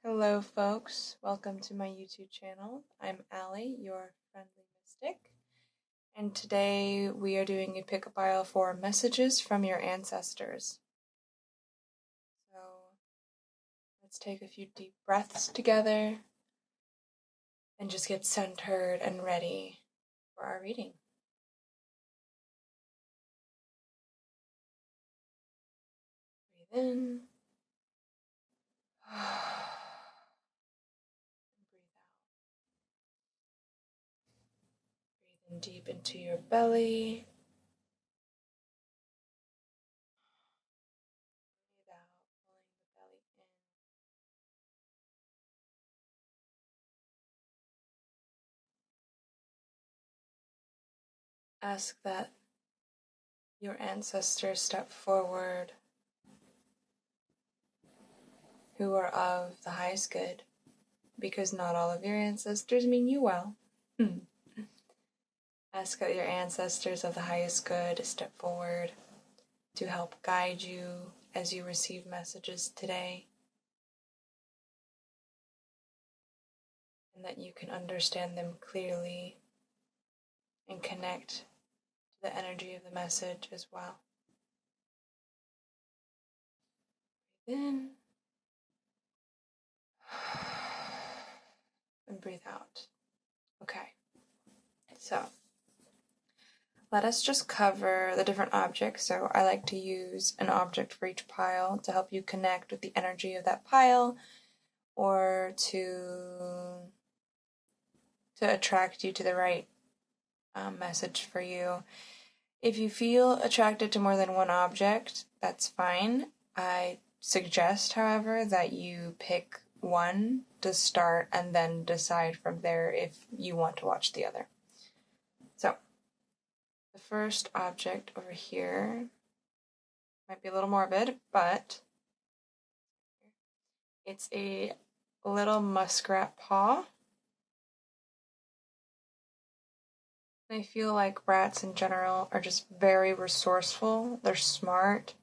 Hello folks, welcome to my YouTube channel. I'm Allie, your friendly mystic, and today we are doing a pick a pile for messages from your ancestors. So let's take a few deep breaths together and just get centered and ready for our reading. Breathe in. Breathe in deep into your belly. Breathe out, pulling the belly in. Ask that your ancestors step forward, who are of the highest good, because not all of your ancestors mean you well. Ask that your ancestors of the highest good step forward to help guide you as you receive messages today, and that you can understand them clearly and connect to the energy of the message as well. Breathe in and breathe out. Okay, so let us just cover the different objects. So I like to use an object for each pile to help you connect with the energy of that pile, or to attract you to the right message for you. If you feel attracted to more than one object, that's fine. I suggest, however, that you pick one to start and then decide from there if you want to watch the other. So, the first object over here might be a little morbid, but it's a little muskrat paw. I feel like rats in general are just very resourceful. They're smart.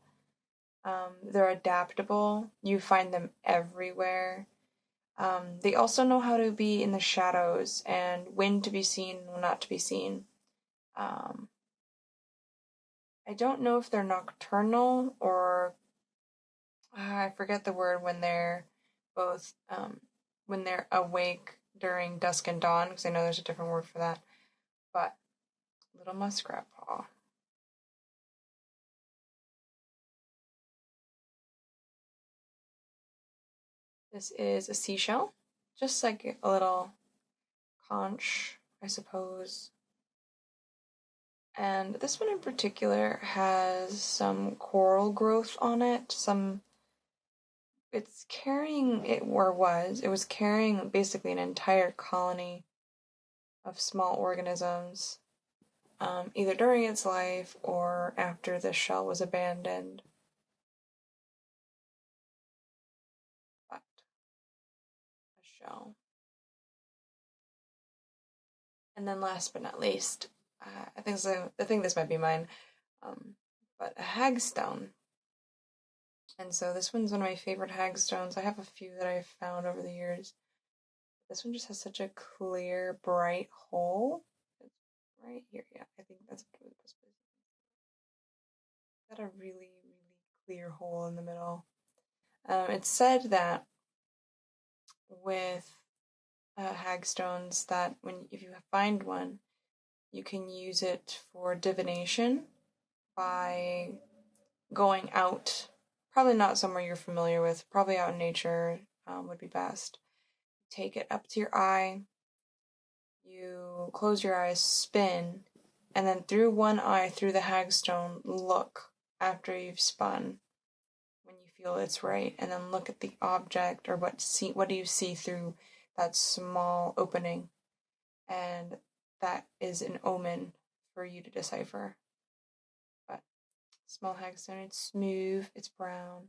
They're adaptable. You find them everywhere. They also know how to be in the shadows and when to be seen and when not to be seen. I don't know if they're nocturnal or I forget the word when they're both when they're awake during dusk and dawn, because I know there's a different word for that. But little muskrat paw. This is a seashell, just like a little conch, I suppose. And this one in particular has some coral growth on it. It was carrying basically an entire colony of small organisms, either during its life or after the shell was abandoned. But a shell. And then last but not least, I think this might be mine, but a hagstone. And so this one's one of my favorite hagstones. I have a few that I've found over the years. This one just has such a clear, bright hole. It's right here, yeah, I think that's probably the best place. It's got a really, really clear hole in the middle. It's said that with hagstones that if you find one, you can use it for divination by going out, probably not somewhere you're familiar with, probably out in nature would be best. Take it up to your eye, you close your eyes, spin, and then through one eye, through the hagstone, look after you've spun when you feel it's right, and then look at the object, or what do you see through that small opening, and that is an omen for you to decipher. But small hagstone, it's smooth, it's brown.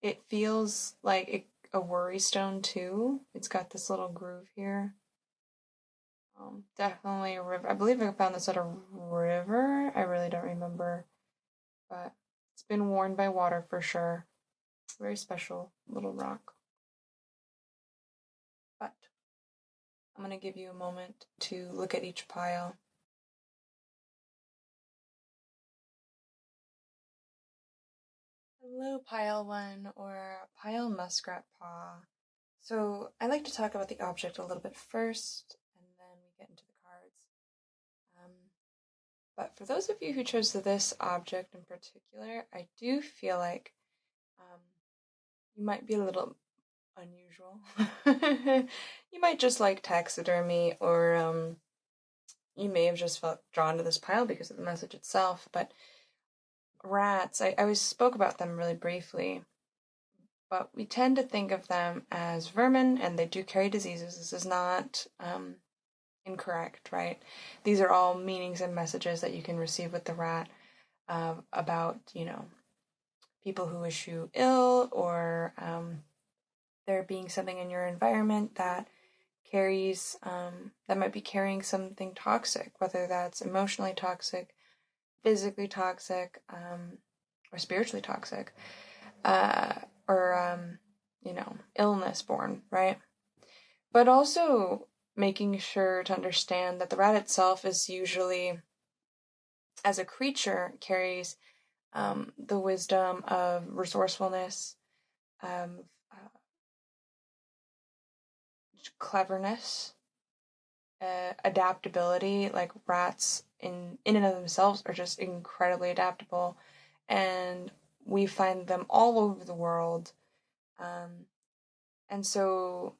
It feels like a worry stone too. It's got this little groove here. Definitely a river. I believe I found this at a river. I really don't remember. But it's been worn by water for sure. Very special little rock. I'm going to give you a moment to look at each pile. Hello, pile 1, or pile muskrat paw. So I like to talk about the object a little bit first, and then we get into the cards. But for those of you who chose this object in particular, I do feel like you might be a little unusual. You might just like taxidermy, or you may have just felt drawn to this pile because of the message itself. But rats, I always spoke about them really briefly, but we tend to think of them as vermin, and they do carry diseases. This is not incorrect, right? These are all meanings and messages that you can receive with the rat about, people who wish you ill, or there being something in your environment that carries, that might be carrying something toxic, whether that's emotionally toxic, physically toxic, or spiritually toxic, or illness born, right? But also making sure to understand that the rat itself is usually, as a creature, carries the wisdom of resourcefulness, cleverness, adaptability. Like, rats in and of themselves are just incredibly adaptable, and we find them all over the world. And so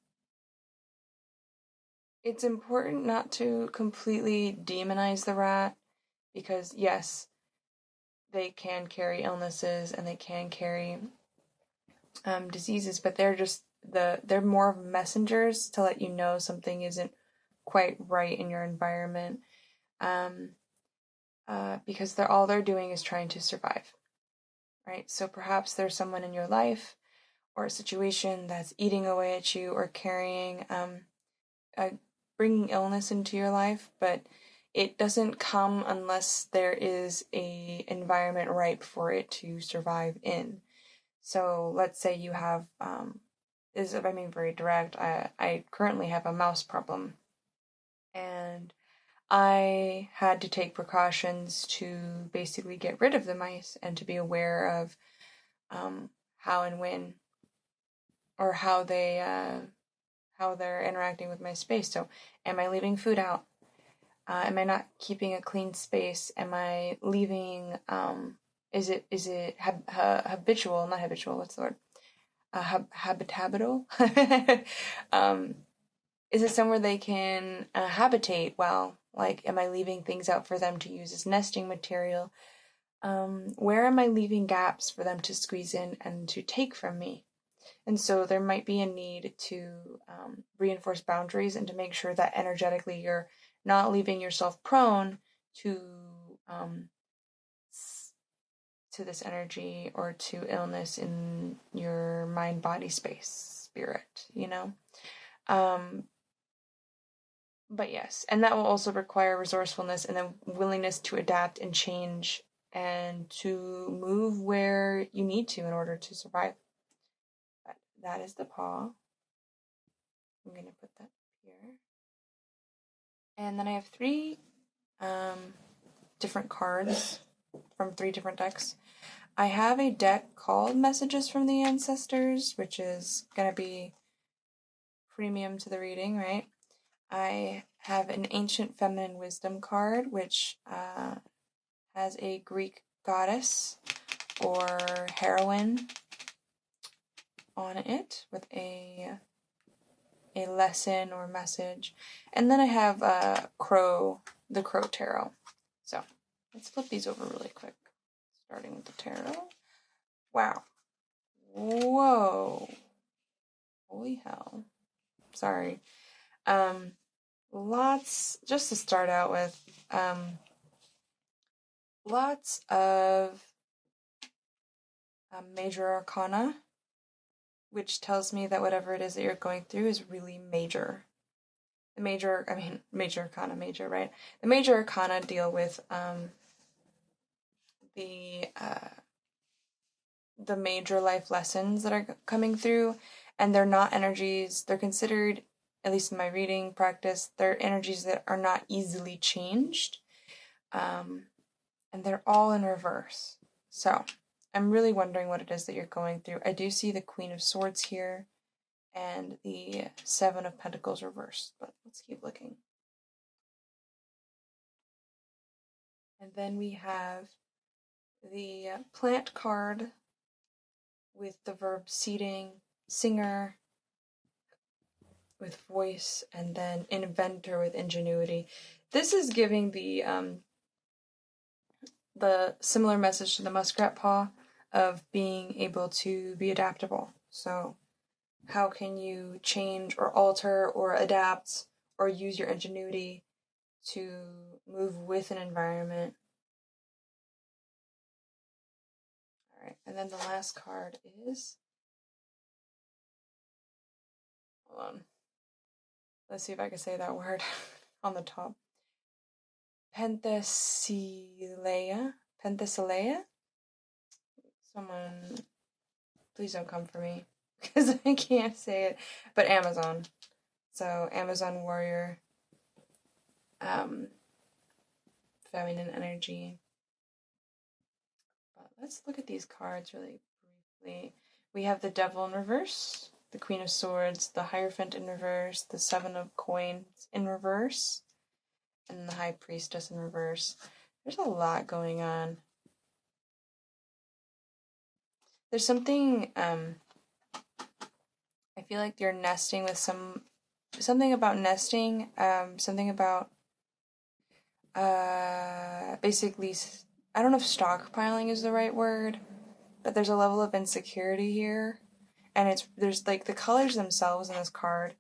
it's important not to completely demonize the rat, because yes, they can carry illnesses and they can carry diseases, but they're more of messengers to let you know something isn't quite right in your environment, because all they're doing is trying to survive, right? So perhaps there's someone in your life or a situation that's eating away at you, or carrying, bringing illness into your life, but it doesn't come unless there is a environment ripe for it to survive in. So let's say you have, very direct. I currently have a mouse problem, and I had to take precautions to basically get rid of the mice, and to be aware of how and when, or how they're interacting with my space. So, am I leaving food out? Am I not keeping a clean space? Am I leaving? Is it habitual? Not habitual. What's the word? Habitable. Is it somewhere they can habitate well? Like, am I leaving things out for them to use as nesting material? Where am I leaving gaps for them to squeeze in and to take from me? And so there might be a need to reinforce boundaries, and to make sure that energetically you're not leaving yourself prone to this energy, or to illness in your mind, body, space, spirit, But yes, and that will also require resourcefulness, and then willingness to adapt and change, and to move where you need to in order to survive. But that is the paw. I'm going to put that here. And then I have 3 different cards from 3 different decks. I have a deck called Messages from the Ancestors, which is going to be premium to the reading, right? I have an Ancient Feminine Wisdom card, which has a Greek goddess or heroine on it with a lesson or message. And then I have the Crow Tarot. So let's flip these over really quick, starting with the tarot. Wow. Whoa. Holy hell. Sorry. Lots, just to start out with, lots of major arcana, which tells me that whatever it is that you're going through is really major. Major arcana, right? The major arcana deal with the major life lessons that are coming through, and they're not energies. They're considered at least in my reading practice, they're energies that are not easily changed. And they're all in reverse. So I'm really wondering what it is that you're going through. I do see the Queen of Swords here and the Seven of Pentacles reversed, but let's keep looking. And then we have the Plant card with the verb seeding, Singer with voice, and then Inventor with ingenuity. This is giving the similar message to the muskrat paw of being able to be adaptable. So how can you change or alter or adapt or use your ingenuity to move with an environment? All right, and then the last card is, hold on, let's see if I can say that word on the top. Penthesilea. Someone, please don't come for me because I can't say it. But Amazon. So Amazon warrior, feminine energy. But let's look at these cards really briefly. We have the Devil in reverse, the Queen of Swords, the Hierophant in reverse, the Seven of Coins in reverse, and the High Priestess in reverse. There's a lot going on. There's something, I feel like you're nesting with something about nesting, something about, basically, I don't know if stockpiling is the right word, but there's a level of insecurity here, and there's like the colors themselves in this card,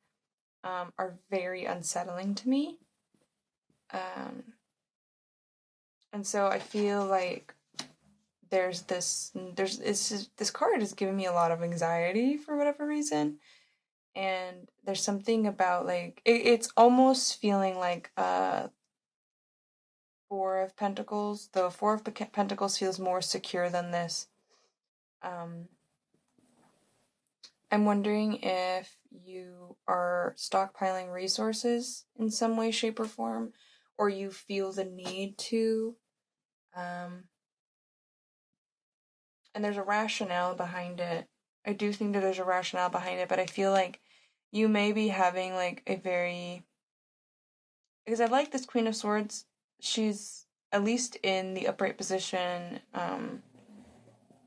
are very unsettling to me, and so I feel like this card is giving me a lot of anxiety for whatever reason, and there's something about like it's almost feeling like Four of Pentacles. The Four of Pentacles feels more secure than this. I'm wondering if you are stockpiling resources in some way, shape, or form, or you feel the need to. And there's a rationale behind it. I do think that there's a rationale behind it, but I feel like you may be having like a very... Because I like this Queen of Swords. She's, at least in the upright position,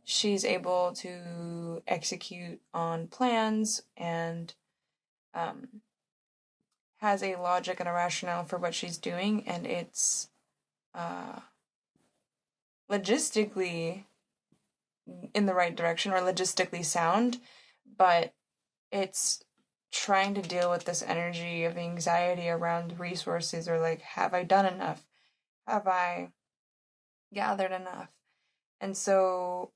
she's able to execute on plans and has a logic and a rationale for what she's doing, and it's logistically in the right direction or logistically sound, but it's trying to deal with this energy of anxiety around resources, or like, have I done enough? Have I gathered enough? And so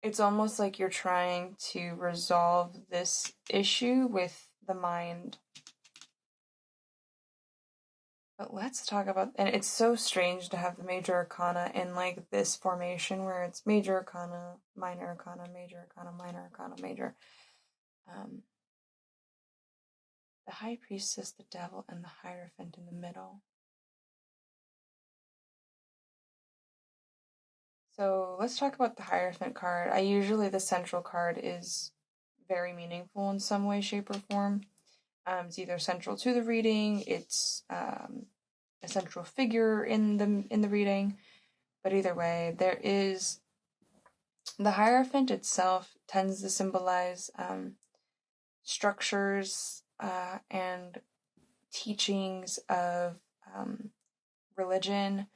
it's almost like you're trying to resolve this issue with the mind. But let's talk about, and it's so strange to have the major arcana in like this formation where it's major arcana, minor arcana, major arcana, minor arcana, major. The High Priestess, the Devil, and the Hierophant in the middle. So let's talk about the Hierophant card. The central card is very meaningful in some way, shape, or form. It's either central to the reading, it's a central figure in the reading, but either way, there is the Hierophant itself tends to symbolize structures and teachings of religion,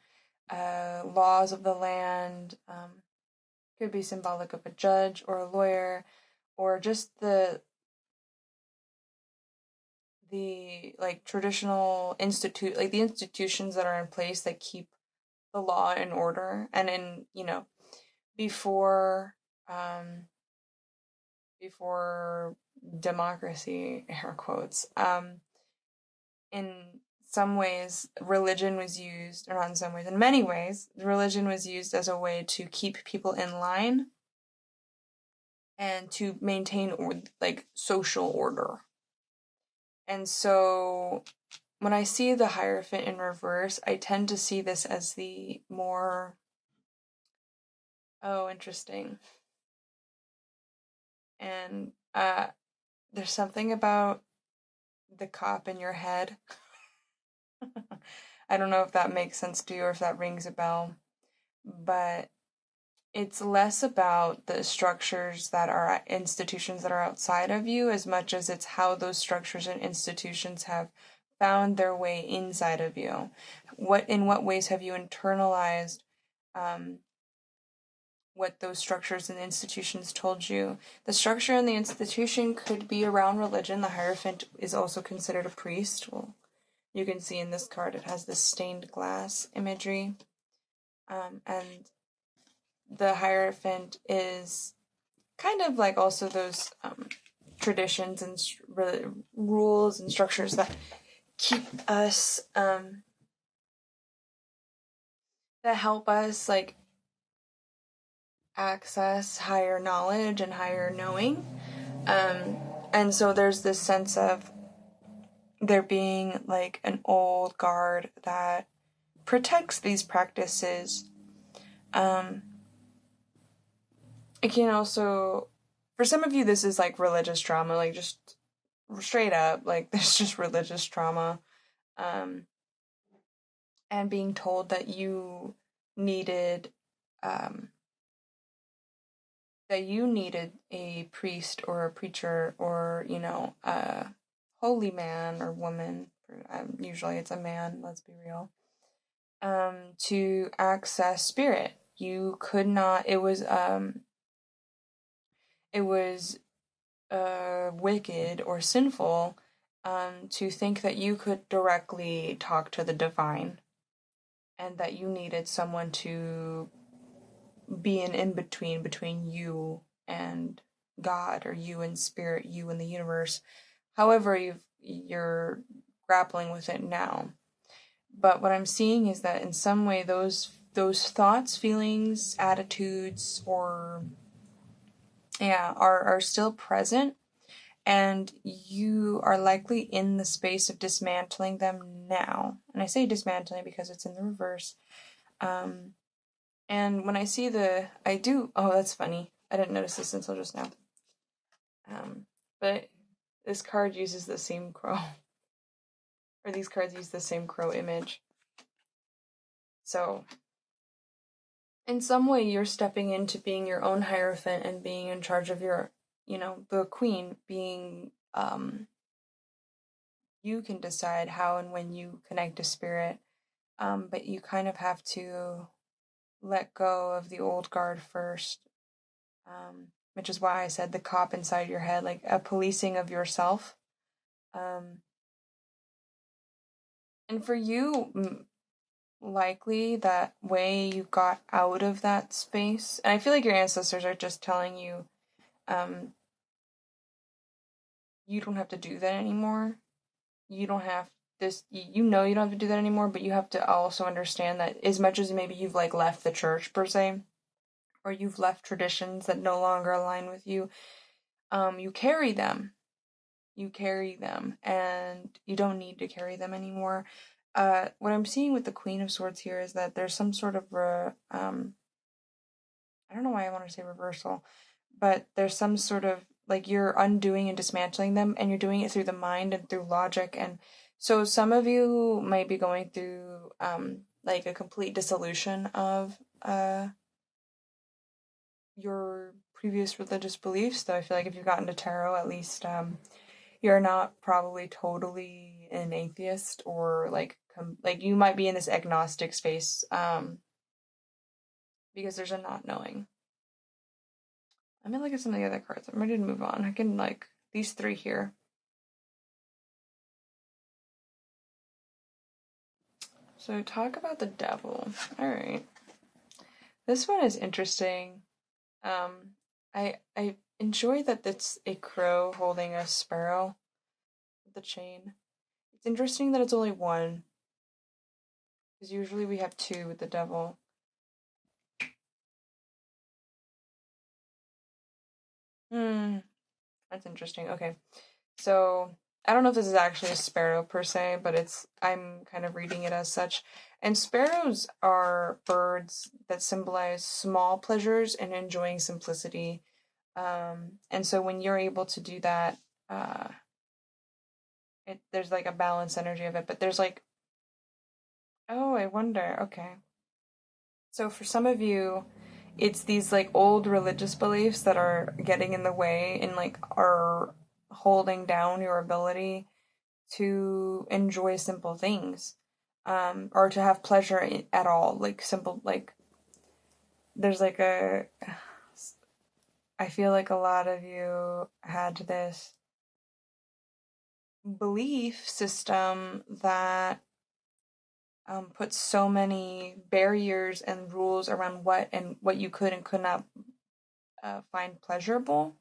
laws of the land, could be symbolic of a judge or a lawyer, or just the like traditional the institutions that are in place that keep the law in order, and in before democracy, air quotes, in some ways religion was used, or not in some ways, in many ways religion was used as a way to keep people in line and to maintain social order. And so when I see the Hierophant in reverse, I tend to see this as the more, oh, interesting. And there's something about the cop in your head. I don't know if that makes sense to you or if that rings a bell, but it's less about the structures that are institutions that are outside of you as much as it's how those structures and institutions have found their way inside of you. In what ways have you internalized what those structures and institutions told you? The structure and the institution could be around religion. The Hierophant is also considered a priest. Well, you can see in this card it has this stained glass imagery. And the Hierophant is kind of like also those traditions and rules and structures that keep us, that help us like access higher knowledge and higher knowing. And so there's this sense of there being like an old guard that protects these practices. It can also, for some of you, this is like religious trauma, like just straight up, like there's just religious trauma. And being told that you needed, a priest or a preacher or, a holy man or woman, usually it's a man, let's be real, to access spirit. You could not, it was wicked or sinful to think that you could directly talk to the divine and that you needed someone to be an in-between between you and God, or you and spirit, you and the universe, however you're grappling with it now. But what I'm seeing is that in some way those thoughts, feelings, attitudes, or are still present, and you are likely in the space of dismantling them now. And I say dismantling because it's in the reverse. And when I see oh, that's funny. I didn't notice this until just now. But this card uses the same crow. Or these cards use the same crow image. So, in some way, you're stepping into being your own Hierophant and being in charge of your, the queen, being, you can decide how and when you connect to spirit. But you kind of have to let go of the old guard first. Which is why I said the cop inside your head, like a policing of yourself. And for you, likely that way you got out of that space. And I feel like your ancestors are just telling you, you don't have to do that anymore. You don't have this, you don't have to do that anymore, but you have to also understand that as much as maybe you've like left the church per se, or you've left traditions that no longer align with you, you carry them. And you don't need to carry them anymore. What I'm seeing with the Queen of Swords here is that there's some sort of I don't know why I want to say reversal, but there's some sort of like you're undoing and dismantling them, and you're doing it through the mind and through logic. And so some of you might be going through like a complete dissolution of your previous religious beliefs. Though I feel like if you've gotten to tarot, at least you're not probably totally an atheist, or like you might be in this agnostic space because there's a not knowing. I'm gonna look at some of the other cards. I'm ready to move on. I can like these three here. So talk about the devil. All right, this one is interesting. I enjoy that it's a crow holding a sparrow with the chain. It's interesting that it's only one, because usually we have two with the devil. That's interesting. Okay, so I don't know if this is actually a sparrow per se, but I'm kind of reading it as such. And sparrows are birds that symbolize small pleasures and enjoying simplicity. And so when you're able to do that, uh, there's like a balance energy of it. But there's like, oh, I wonder. Okay. So for some of you, it's these like old religious beliefs that are getting in the way and like are holding down your ability to enjoy simple things, or to have pleasure at all. Like simple, like there's like I feel like a lot of you had this belief system that puts so many barriers and rules around what you could and could not find pleasurable.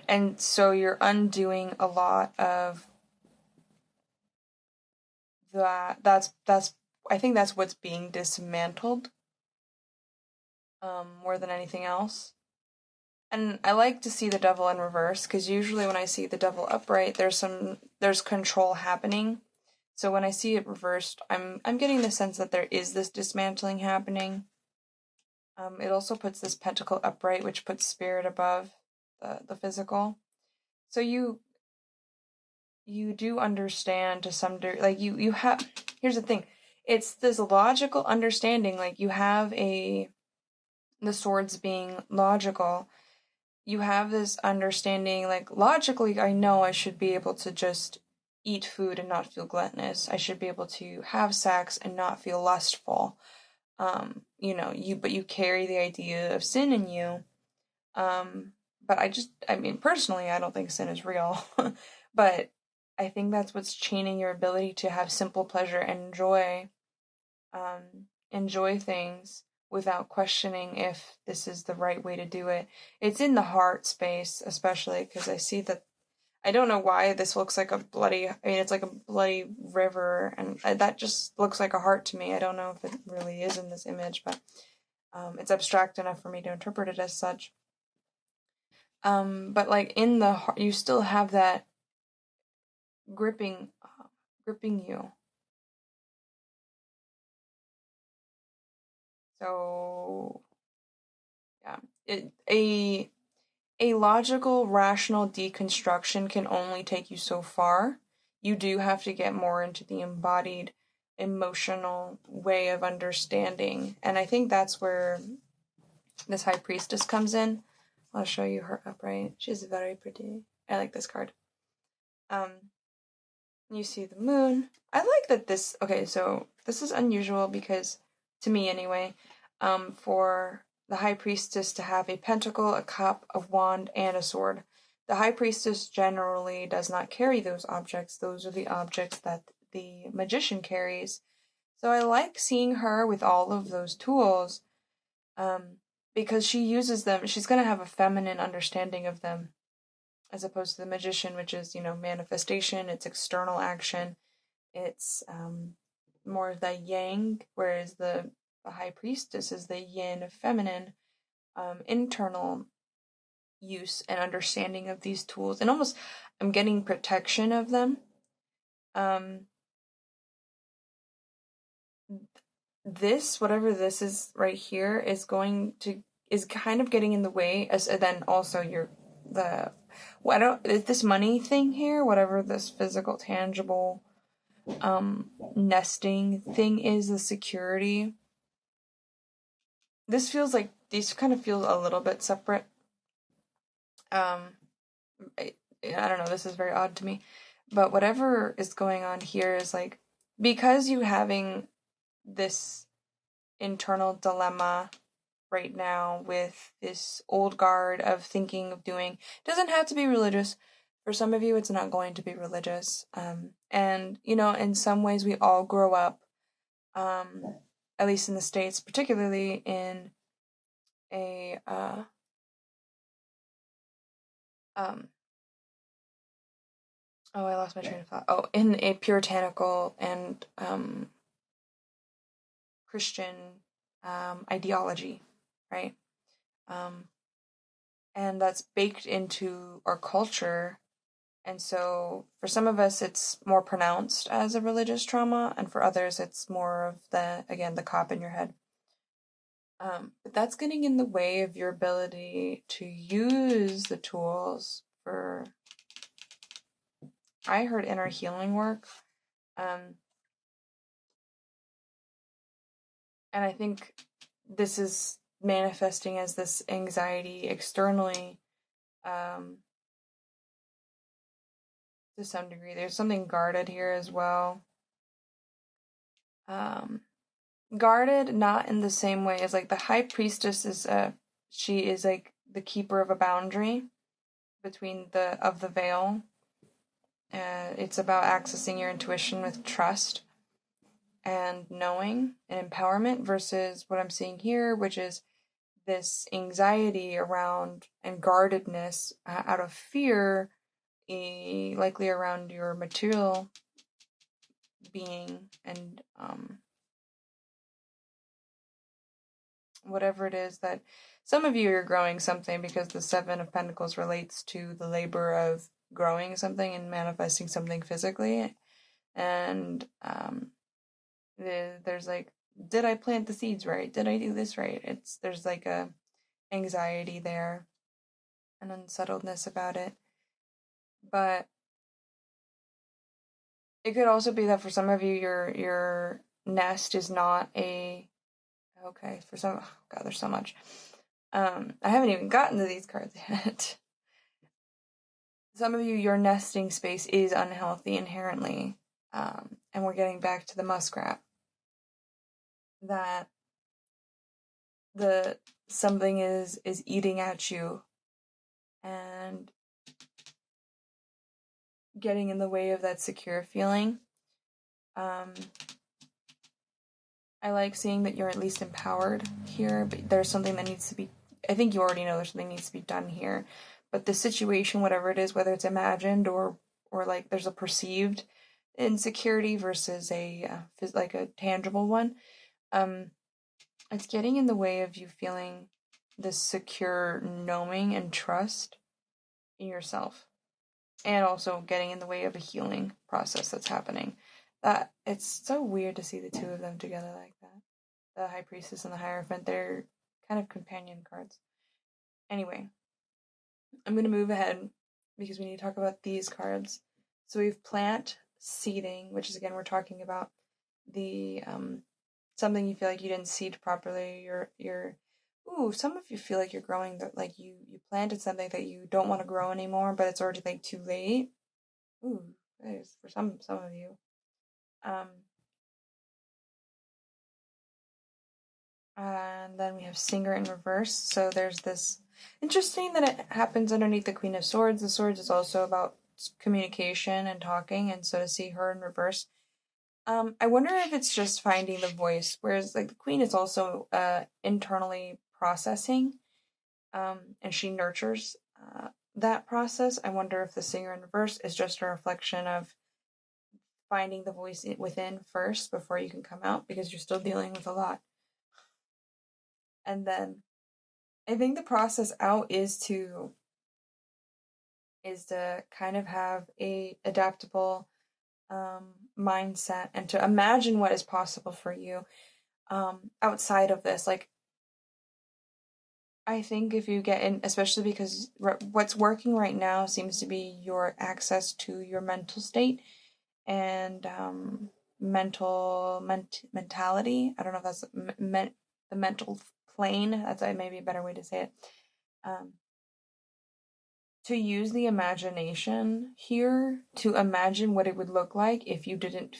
And so you're undoing a lot of that. That's I think that's what's being dismantled, more than anything else. And I like to see the devil in reverse, because usually when I see the devil upright, there's control happening. So when I see it reversed, I'm getting the sense that there is this dismantling happening. It also puts this pentacle upright, which puts spirit above the physical. So you do understand to some degree, like you have. Here's the thing, it's this logical understanding. Like you have the swords being logical. You have this understanding, like logically, I know I should be able to just eat food and not feel gluttonous. I should be able to have sex and not feel lustful. But you carry the idea of sin in you. But I mean, personally, I don't think sin is real. But I think that's what's chaining your ability to have simple pleasure and enjoy things without questioning if this is the right way to do it. It's in the heart space, especially because I see that. I don't know why this looks like a bloody. I mean, it's like a bloody river, and that just looks like a heart to me. I don't know if it really is in this image, but it's abstract enough for me to interpret it as such. But like in the heart, you still have that gripping, gripping you. So yeah, a logical, rational deconstruction can only take you so far. You do have to get more into the embodied, emotional way of understanding. And I think that's where this high priestess comes in. I'll show you her upright. She's very pretty. I like this card. You see the moon. I like that this. Okay, so this is unusual because, to me anyway, for the high priestess to have a pentacle, a cup, a wand, and a sword. The high priestess generally does not carry those objects. Those are the objects that the magician carries. So I like seeing her with all of those tools, because she uses them. She's going to have a feminine understanding of them, as opposed to the magician, which is, manifestation, it's external action, it's more of the yang, whereas the high priestess is the yin, feminine, internal use and understanding of these tools, and almost I'm getting protection of them. This, whatever this is right here, is kind of getting in the way, as then also this money thing here, whatever this physical, tangible, nesting thing is, the security. These kind of feel a little bit separate. I don't know, this is very odd to me. But whatever is going on here is like, because you having this internal dilemma right now with this old guard of thinking of doing, doesn't have to be religious. For some of you, it's not going to be religious. And, in some ways, we all grow up, at least in the States, particularly in a, I lost my train of thought. Oh, in a puritanical and Christian ideology, right? And that's baked into our culture And so for some of us, it's more pronounced as a religious trauma, and for others, it's more of the cop in your head. But that's getting in the way of your ability to use the tools for, I heard, inner healing work. And I think this is manifesting as this anxiety externally, to some degree. There's something guarded here as well. Guarded not in the same way as like the high priestess is she is like the keeper of a boundary between the veil. It's about accessing your intuition with trust and knowing and empowerment, versus what I'm seeing here, which is this anxiety around and guardedness out of fear, likely around your material being, and whatever it is that some of you are growing something, because the Seven of Pentacles relates to the labor of growing something and manifesting something physically. And there's like, did I plant the seeds right? Did I do this right? There's like a anxiety there, an unsettledness about it. But it could also be that for some of you, your nest is not a, okay, for some, oh God, there's so much. I haven't even gotten to these cards yet. Some of you, your nesting space is unhealthy inherently. And we're getting back to the muskrat. That something is eating at you and getting in the way of that secure feeling. I like seeing that you're at least empowered here, but there's something that needs to be, I think you already know there's something that needs to be done here. But the situation, whatever it is, whether it's imagined or like there's a perceived insecurity versus a like a tangible one, it's getting in the way of you feeling this secure knowing and trust in yourself, and also getting in the way of a healing process that's happening. That it's so weird to see the two of them together like that. The High Priestess and the Hierophant, they're kind of companion cards. Anyway, I'm going to move ahead because we need to talk about these cards. So we have plant seeding, which is, again, we're talking about the something you feel like you didn't seed properly. Some of you feel like you're growing, like you planted something that you don't want to grow anymore, but it's already like too late. That is for some of you. And then we have Singer in reverse. So there's this interesting that it happens underneath the Queen of Swords. The Swords is also about communication and talking, and so to see her in reverse, I wonder if it's just finding the voice, whereas like the Queen is also internally processing, and she nurtures that process. I wonder if the Singer in reverse is just a reflection of finding the voice within first before you can come out, because you're still dealing with a lot. And then I think the process out is to kind of have a adaptable mindset, and to imagine what is possible for you outside of this. Like, I think if you get in, especially because what's working right now seems to be your access to your mental state and mentality. I don't know if that's the mental plane. That's maybe a better way to say it. To use the imagination here to imagine what it would look like if you didn't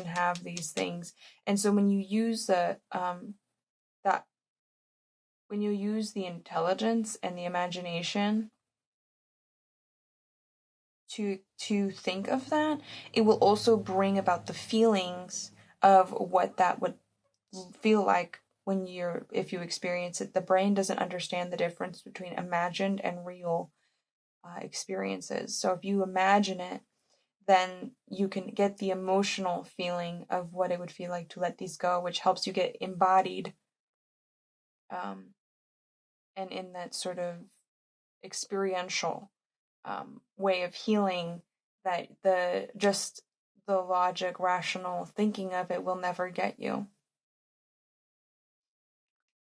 have these things. And so when you use when you use the intelligence and the imagination to think of that, it will also bring about the feelings of what that would feel like if you experience it. The brain doesn't understand the difference between imagined and real experiences. So if you imagine it, then you can get the emotional feeling of what it would feel like to let these go, which helps you get embodied and in that sort of experiential way of healing that just the logic, rational thinking of it will never get you.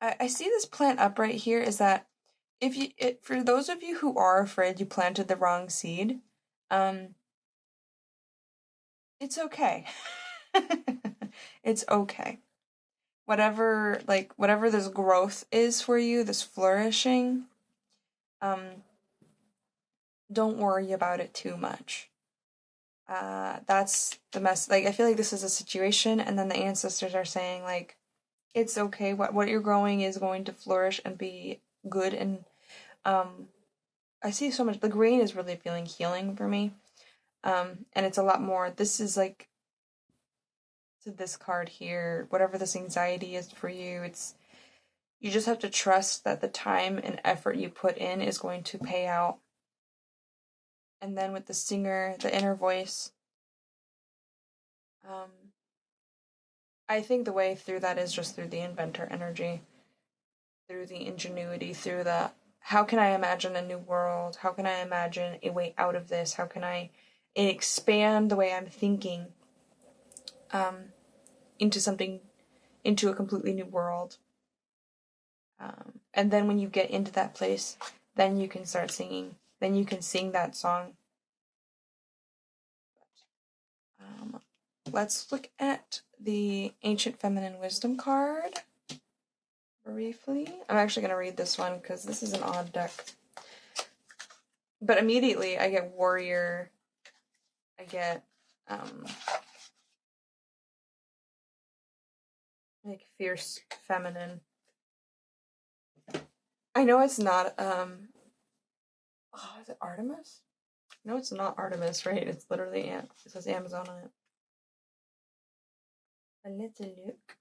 I see this plant up right here is that for those of you who are afraid you planted the wrong seed, it's okay. It's okay. Whatever this growth is for you, this flourishing, don't worry about it too much. That's the mess. Like, I feel like this is a situation, and then the ancestors are saying, like, it's okay. What you're growing is going to flourish and be good. And I see so much. The green is really feeling healing for me. And it's a lot more. This is like, to this card here, whatever this anxiety is for you, you just have to trust that the time and effort you put in is going to pay out. And then with the singer, the inner voice, I think the way through that is just through the inventor energy, through the ingenuity, through the, how can I imagine a new world? How can I imagine a way out of this? How can I expand the way I'm thinking into a completely new world? And then when you get into that place, then you can start singing. Then you can sing that song. Let's look at the Ancient Feminine Wisdom card briefly. I'm actually going to read this one because this is an odd deck. But immediately I get warrior. I get like fierce feminine. I know it's not is it Artemis? No, it's not Artemis, right? It's literally it says Amazon on it. A little look.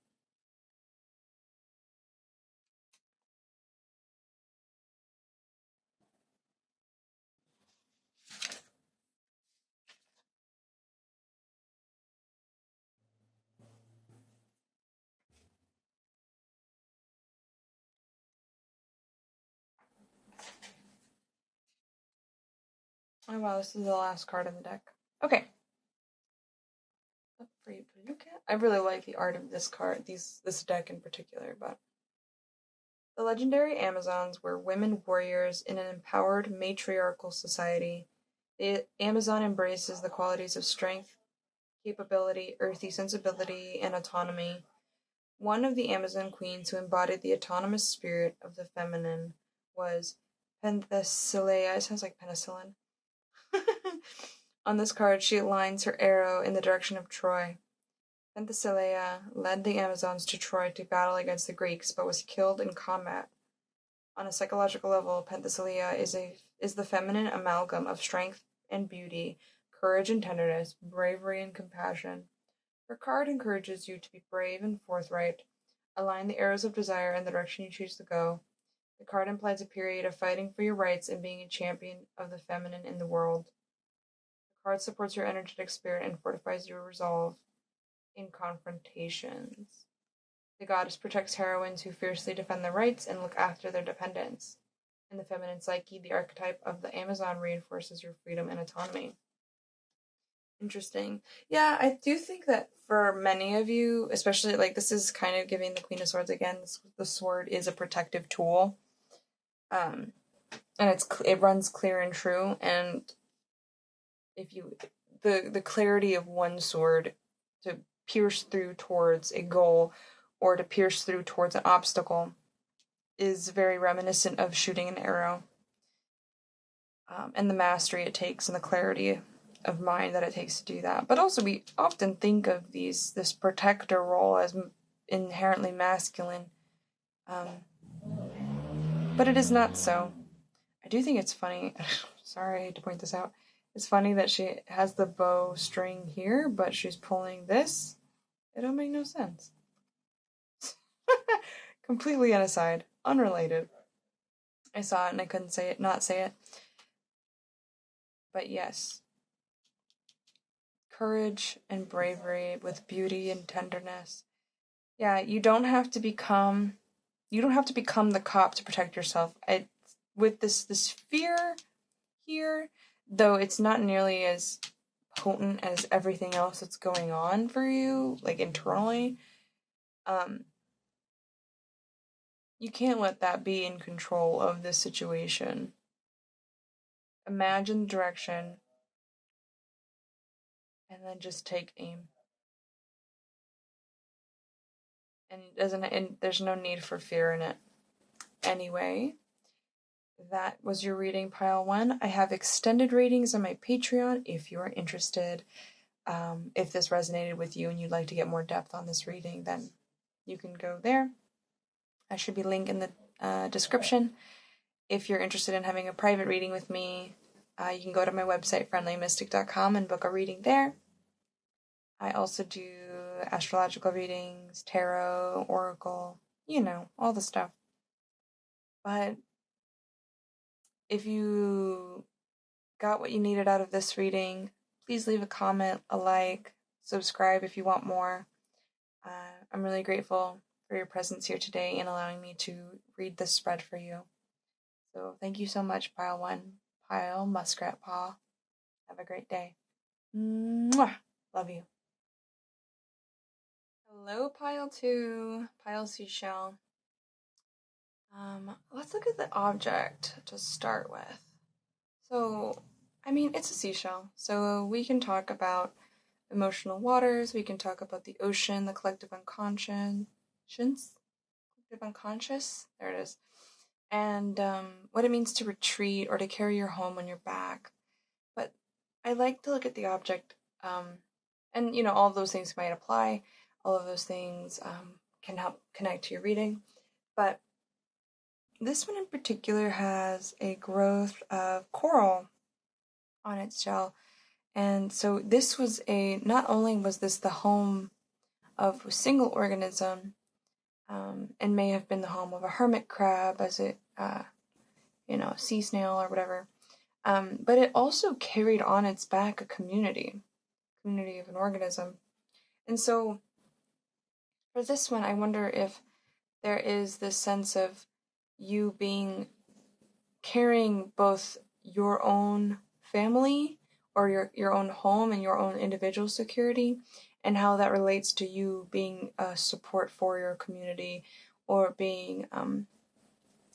Oh wow, this is the last card in the deck. Okay. For you to look at. I really like the art of this card, this deck in particular, but the legendary Amazons were women warriors in an empowered matriarchal society. The Amazon embraces the qualities of strength, capability, earthy sensibility, and autonomy. One of the Amazon queens who embodied the autonomous spirit of the feminine was Penthesilea. It sounds like penicillin. On this card, she aligns her arrow in the direction of Troy. Penthesilea led the Amazons to Troy to battle against the Greeks, but was killed in combat. On a psychological level, Penthesilea is the feminine amalgam of strength and beauty, courage and tenderness, bravery and compassion. Her card encourages you to be brave and forthright. Align the arrows of desire in the direction you choose to go. The card implies a period of fighting for your rights and being a champion of the feminine in the world. The card supports your energetic spirit and fortifies your resolve in confrontations. The goddess protects heroines who fiercely defend their rights and look after their dependents. In the feminine psyche, the archetype of the Amazon reinforces your freedom and autonomy. Interesting. Yeah, I do think that for many of you, especially, like, this is kind of giving the Queen of Swords again, the sword is a protective tool. And it runs clear and true, and if you, the clarity of one sword to pierce through towards a goal or to pierce through towards an obstacle is very reminiscent of shooting an arrow. And the mastery it takes and the clarity of mind that it takes to do that. But also we often think of this protector role as inherently masculine. But it is not so. I do think it's funny. Sorry, I hate to point this out. It's funny that she has the bow string here, but she's pulling this. It don't make no sense. Completely an aside. Unrelated. I saw it and I couldn't not say it. But yes. Courage and bravery with beauty and tenderness. Yeah, you don't have to become the cop to protect yourself. With this fear here, though it's not nearly as potent as everything else that's going on for you, like internally. You can't let that be in control of this situation. Imagine the direction and then just take aim. And there's no need for fear in it. Anyway, that was your reading, pile 1. I have extended readings on my Patreon if you are interested. If this resonated with you and you'd like to get more depth on this reading, then you can go there. I should be linked in the description. If you're interested in having a private reading with me, you can go to my website, friendlymystic.com, and book a reading there. I also do astrological readings, tarot, oracle, all the stuff. But if you got what you needed out of this reading, please leave a comment, a like, subscribe if you want more. I'm really grateful for your presence here today and allowing me to read this spread for you. So thank you so much, Pile 1, Pile Muskrat Paw. Have a great day. Mwah! Love you. Hello, Pile 2, Pile Seashell. Let's look at the object to start with. So, it's a seashell. So we can talk about emotional waters. We can talk about the ocean, the collective unconscious. There it is. And what it means to retreat or to carry your home on your back. But I like to look at the object, and all of those things might apply. All of those things can help connect to your reading. But this one in particular has a growth of coral on its shell. And so this was not only was this the home of a single organism, and may have been the home of a hermit crab as it, sea snail or whatever, but it also carried on its back a community of an organism. And so for this one, I wonder if there is this sense of you carrying both your own family or your own home and your own individual security, and how that relates to you being a support for your community or being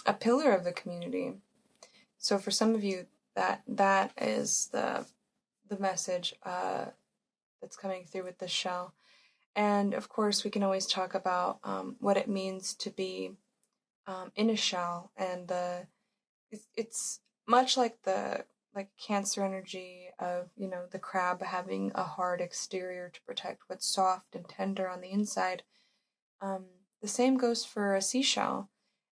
a pillar of the community. So for some of you, that is the message that's coming through with this shell. And of course, we can always talk about what it means to be in a shell, and it's much like the Cancer energy of the crab having a hard exterior to protect what's soft and tender on the inside. The same goes for a seashell,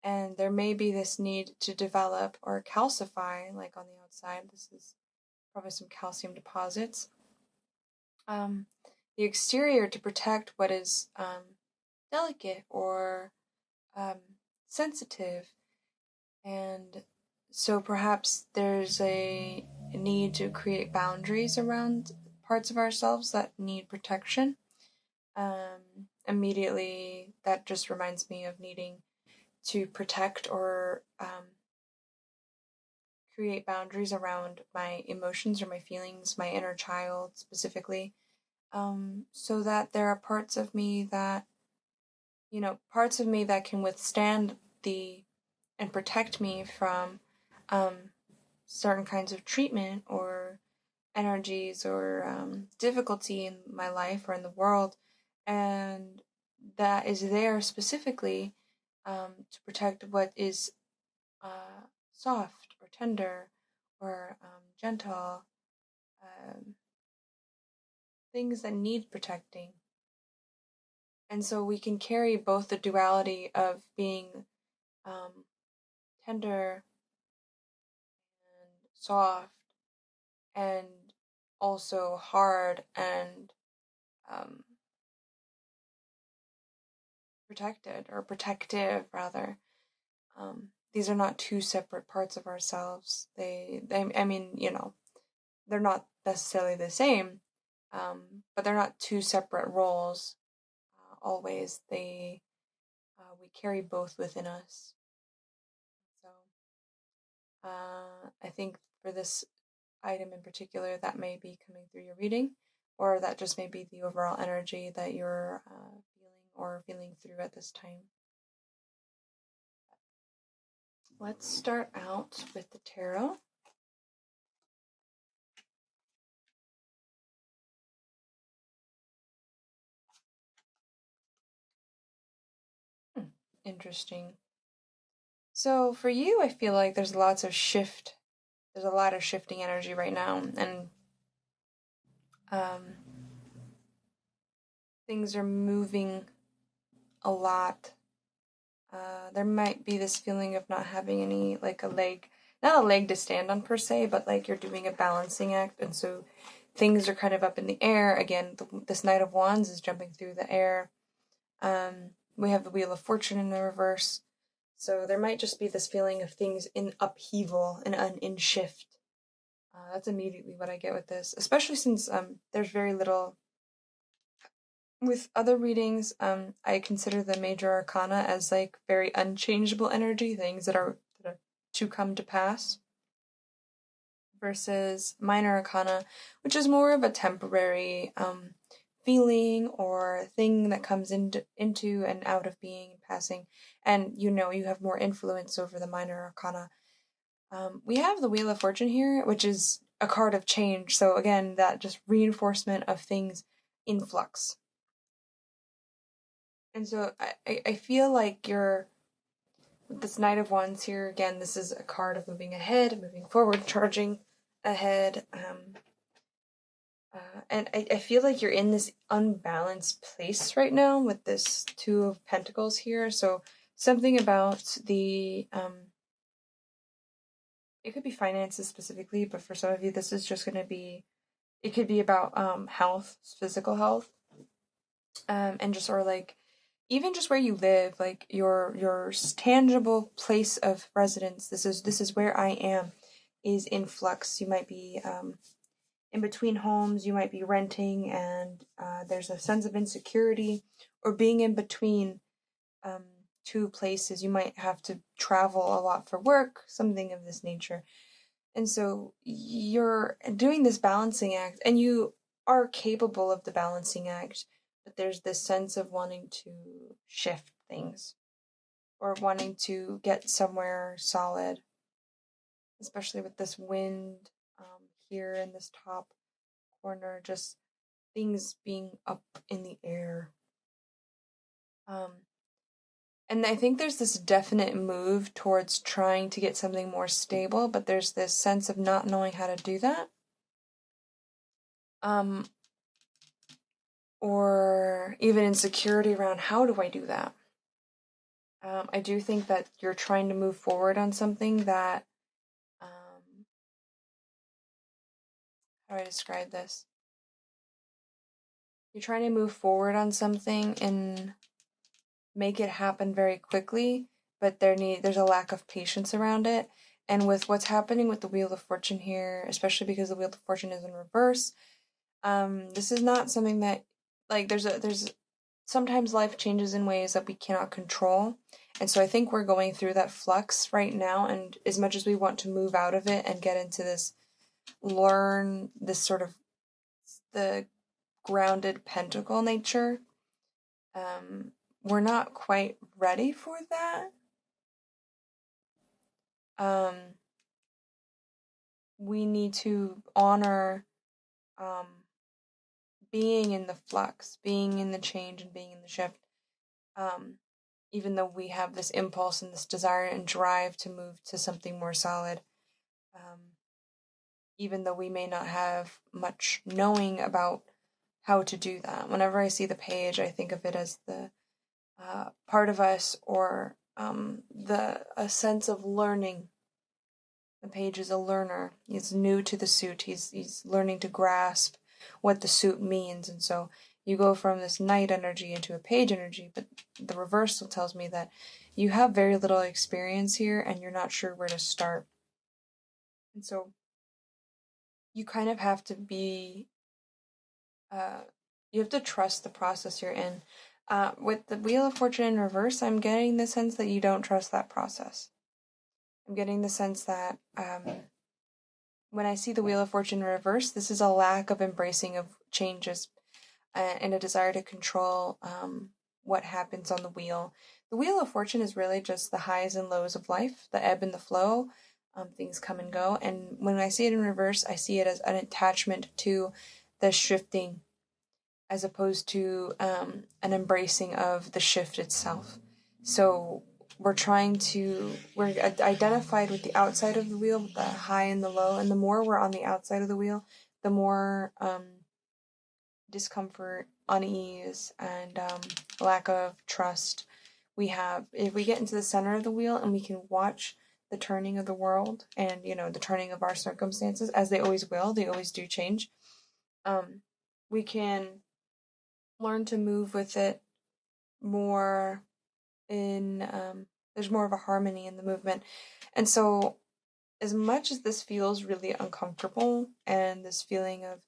and there may be this need to develop or calcify, like on the outside. This is probably some calcium deposits. The exterior to protect what is delicate or sensitive, and so perhaps there's a need to create boundaries around parts of ourselves that need protection. Immediately, that just reminds me of needing to protect or create boundaries around my emotions or my feelings, my inner child specifically, so that there are parts of me that can withstand and protect me from certain kinds of treatment or energies or difficulty in my life or in the world, and that is there specifically to protect what is soft or tender or gentle, things that need protecting. And so we can carry both the duality of being tender and soft, and also hard and protected, or protective rather. These are not two separate parts of ourselves. They're not necessarily the same, but they're not two separate roles. Always, we carry both within us. So, I think for this item in particular that may be coming through your reading, or that just may be the overall energy that you're feeling through at this time. Let's start out with the tarot. Interesting. So for you, I feel like there's lots of shift. There's a lot of shifting energy right now, and things are moving a lot. There might be this feeling of not having any, like not a leg to stand on per se, but like you're doing a balancing act, and so things are kind of up in the air. Again, this Knight of Wands is jumping through the air. We have the Wheel of Fortune in the reverse. So there might just be this feeling of things in upheaval and in shift. That's immediately what I get with this, especially since there's very little. With other readings, I consider the major arcana as like very unchangeable energy, things that are to come to pass, versus minor arcana, which is more of a temporary feeling or thing that comes into and out of being and passing, and you have more influence over the minor arcana. We have the Wheel of Fortune here, which is a card of change, so again, that just reinforcement of things in flux. And so I feel like with this Knight of Wands here, again, this is a card of moving ahead, moving forward, charging ahead, and I feel like you're in this unbalanced place right now with this Two of Pentacles here. So something about the it could be finances specifically, but for some of you, this is just going to be, it could be about health, physical health, and just sort of like even just where you live, like your tangible place of residence. This is where I am, is in flux. You might be in between homes, you might be renting, and there's a sense of insecurity, or being in between two places. You might have to travel a lot for work, something of this nature. And so you're doing this balancing act, and you are capable of the balancing act, but there's this sense of wanting to shift things, or wanting to get somewhere solid, especially with this wind here in this top corner, just things being up in the air. And I think there's this definite move towards trying to get something more stable, but there's this sense of not knowing how to do that. Or even insecurity around, how do I do that? I do think that you're trying to move forward on something that, how do I describe this? You're trying to move forward on something and make it happen very quickly, but there's a lack of patience around it. And with what's happening with the Wheel of Fortune here, especially because the Wheel of Fortune is in reverse, this is not something that, like, there's sometimes life changes in ways that we cannot control. And so I think we're going through that flux right now, and as much as we want to move out of it and get into this, learn this sort of the grounded pentacle nature, we're not quite ready for that. We need to honor being in the flux, being in the change, and being in the shift. Even though we have this impulse and this desire and drive to move to something more solid, even though we may not have much knowing about how to do that. Whenever I see the page, I think of it as the part of us, or a sense of learning. The page is a learner. He's new to the suit. He's learning to grasp what the suit means, and so you go from this knight energy into a page energy, but the reversal tells me that you have very little experience here and you're not sure where to start. And so you kind of have to be, you have to trust the process you're in. With the Wheel of Fortune in reverse, I'm getting the sense that you don't trust that process. I'm getting the sense that when I see the Wheel of Fortune in reverse, this is a lack of embracing of changes and a desire to control what happens on the wheel. The Wheel of Fortune is really just the highs and lows of life, the ebb and the flow. Things come and go. And when I see it in reverse, I see it as an attachment to the shifting as opposed to an embracing of the shift itself. So we're identified with the outside of the wheel, the high and the low, and the more we're on the outside of the wheel, the more discomfort, unease, and lack of trust we have. If we get into the center of the wheel and we can watch the turning of the world and, the turning of our circumstances, as they always will, they always do change, we can learn to move with it more in, there's more of a harmony in the movement. And so, as much as this feels really uncomfortable and this feeling of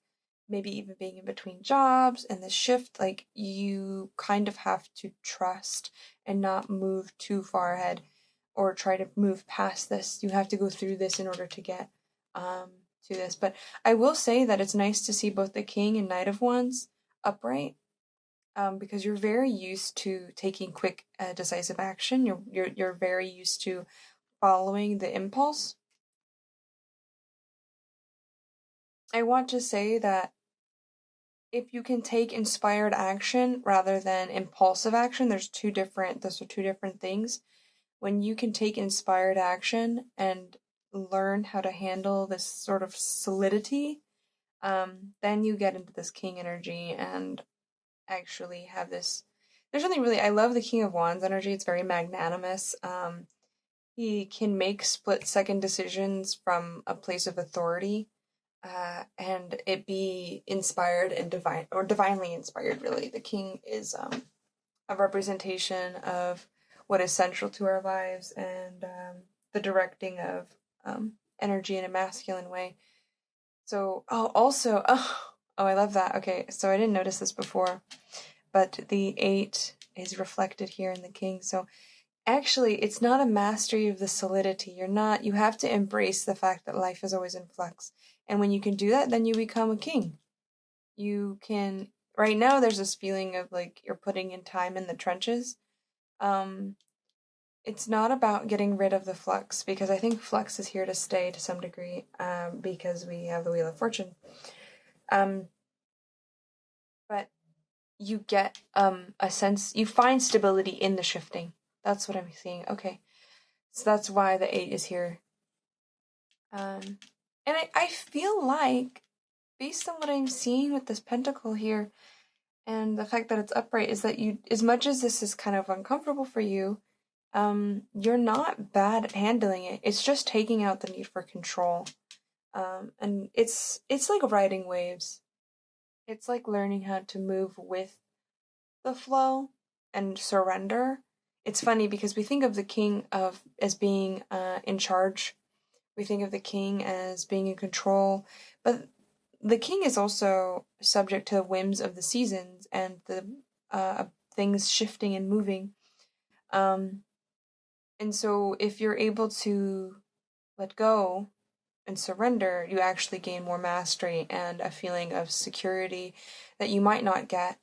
maybe even being in between jobs and the shift, like, you kind of have to trust and not move too far ahead or try to move past this. You have to go through this in order to get to this. But I will say that it's nice to see both the King and Knight of Wands upright, because you're very used to taking quick, decisive action. You're very used to following the impulse. I want to say that if you can take inspired action rather than impulsive action, those are two different things. When you can take inspired action and learn how to handle this sort of solidity, then you get into this King energy and actually have this. There's something really, I love the King of Wands energy. It's very magnanimous. He can make split-second decisions from a place of authority. And it be inspired and divine, or divinely inspired, really. The King is a representation of what is central to our lives and the directing of energy in a masculine way. So, I love that. Okay, so I didn't notice this before, but the 8 is reflected here in the King. So actually, it's not a mastery of the solidity. You have to embrace the fact that life is always in flux. And when you can do that, then you become a king. Right now there's this feeling of like you're putting in time in the trenches. It's not about getting rid of the flux, because I think flux is here to stay to some degree, because we have the Wheel of Fortune. But you get a sense, you find stability in the shifting. That's what I'm seeing. Okay. So that's why the 8 is here. And I feel like, based on what I'm seeing with this pentacle here, and the fact that it's upright, is that you, as much as this is kind of uncomfortable for you, you're not bad at handling it. It's just taking out the need for control. And it's like riding waves. It's like learning how to move with the flow and surrender. It's funny because we think of the King as being in charge. We think of the King as being in control, but the King is also subject to the whims of the seasons and the things shifting and moving. And so if you're able to let go and surrender, you actually gain more mastery and a feeling of security that you might not get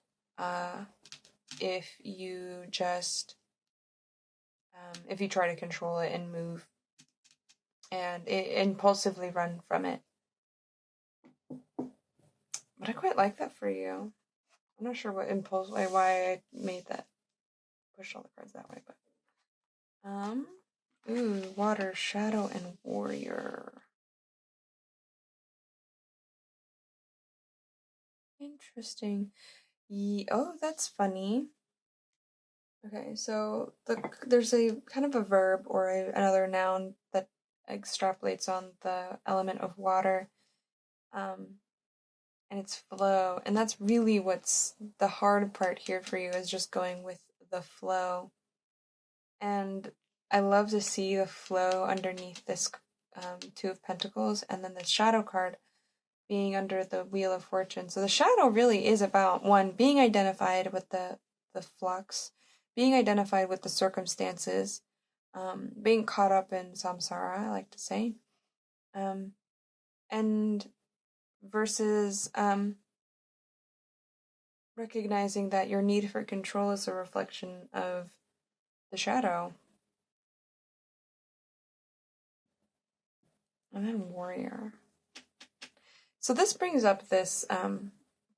if you just if you try to control it and move and impulsively run from it. But I quite like that for you. I'm not sure why I made that, push all the cards that way, but water, shadow, and warrior. Interesting. Oh, that's funny. Okay, so there's a kind of a verb or another noun that extrapolates on the element of water, and it's flow, and that's really what's the hard part here for you, is just going with the flow. And I love to see the flow underneath this 2 of Pentacles, and then the shadow card being under the Wheel of Fortune. So the shadow really is about, one, being identified with the flux, being identified with the circumstances, being caught up in samsara, I like to say, and and versus recognizing that your need for control is a reflection of the shadow. And then warrior. So this brings up this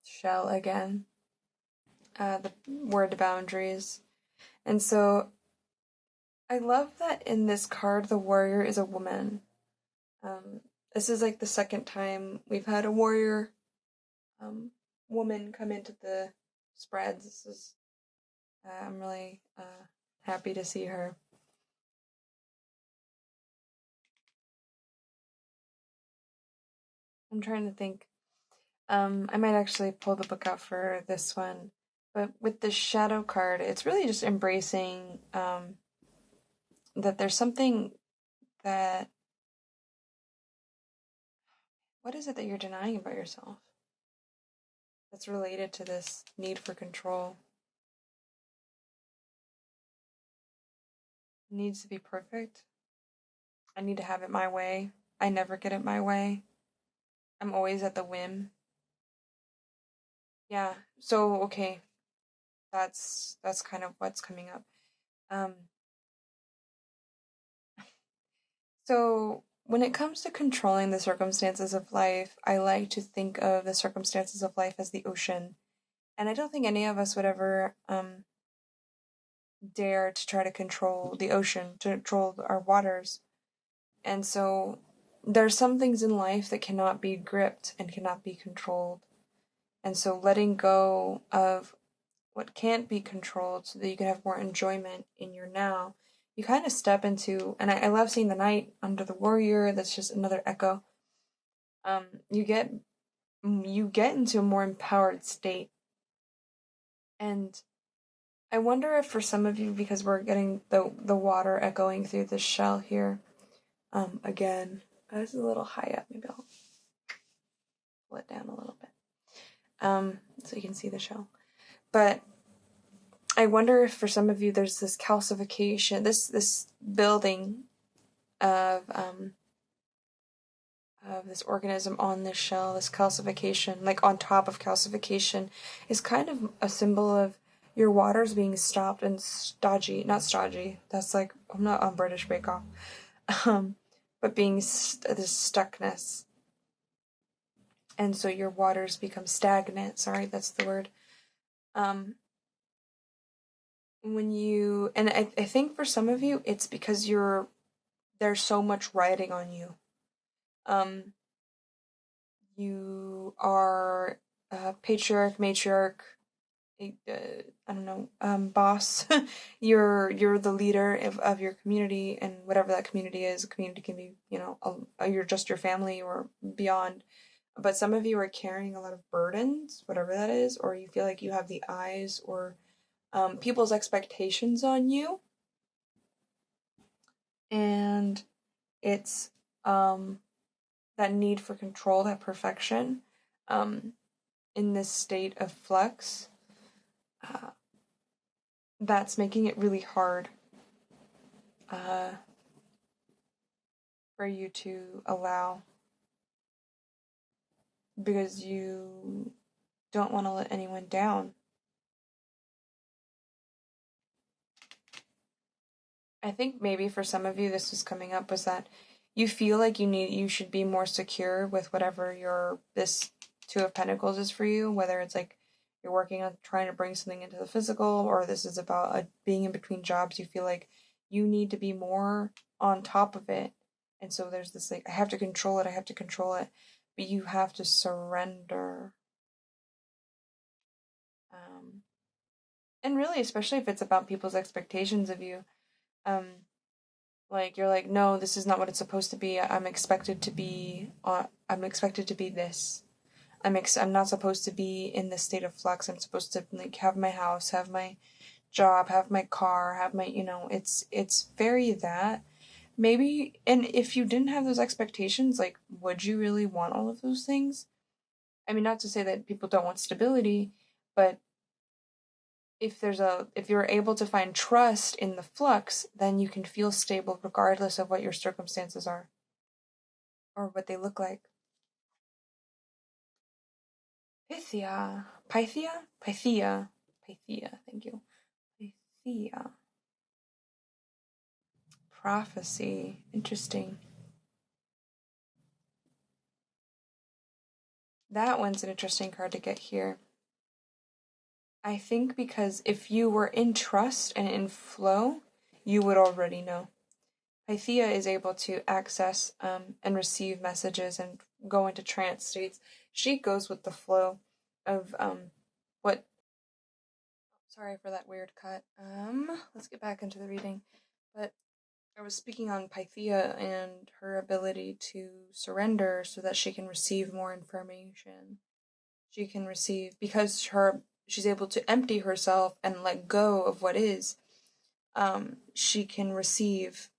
shell again, the word boundaries. And so I love that in this card the warrior is a woman. This is like the second time we've had a warrior woman come into the spreads. This is I'm really happy to see her. I'm trying to think. I might actually pull the book out for this one. But with the shadow card, it's really just embracing that there's something that... What is it that you're denying about yourself that's related to this need for control? It needs to be perfect. I need to have it my way. I never get it my way. I'm always at the whim. Yeah, so okay. That's kind of what's coming up. So when it comes to controlling the circumstances of life, I like to think of the circumstances of life as the ocean. And I don't think any of us would ever dare to try to control the ocean, to control our waters. And so there's some things in life that cannot be gripped and cannot be controlled. And so letting go of what can't be controlled so that you can have more enjoyment in your now, you kind of step into... And I love seeing the knight under the warrior. That's just another echo. You get into a more empowered state. And I wonder if for some of you, because we're getting the water echoing through the shell here, again, this is a little high up. Maybe I'll pull it down a little bit, so you can see the shell. But I wonder if for some of you there's this calcification, this building of this organism on this shell, this calcification, like on top of calcification, is kind of a symbol of your waters being stopped and not stodgy. That's like, I'm not on British Bake Off, but being this stuckness. And so your waters become stagnant. Sorry, that's the word. When you, and I think for some of you, it's because there's so much riding on you. You are a patriarch, matriarch, I don't know, boss. You're the leader of your community, and whatever that community is. A community can be, you're just your family or beyond. But some of you are carrying a lot of burdens, whatever that is, or you feel like you have the eyes or people's expectations on you. And it's that need for control, that perfection, in this state of flux, that's making it really hard for you to allow, because you don't want to let anyone down. I think maybe for some of you this was coming up was that you feel like you should be more secure with whatever this Two of Pentacles is for you, whether it's like you're working on trying to bring something into the physical, or this is about being in between jobs. You feel like you need to be more on top of it. And so there's this like, I have to control it, but you have to surrender. And really, especially if it's about people's expectations of you, like you're like, no, this is not what it's supposed to be. I'm expected to be this. I'm not supposed to be in this state of flux. I'm supposed to like have my house, have my job, have my car, have my, it's very that. Maybe, and if you didn't have those expectations, like, would you really want all of those things? I mean, not to say that people don't want stability, but if you're able to find trust in the flux, then you can feel stable regardless of what your circumstances are or what they look like. Pythia. Pythia? Pythia. Pythia, thank you. Pythia. Prophecy. Interesting. That one's an interesting card to get here. I think because if you were in trust and in flow, you would already know. Pythia is able to access and receive messages and go into trance states. She goes with the flow of what. Sorry for that weird cut. Let's get back into the reading. But I was speaking on Pythia and her ability to surrender so that she can receive more information. She can receive, because she's able to empty herself and let go of what is. She can receive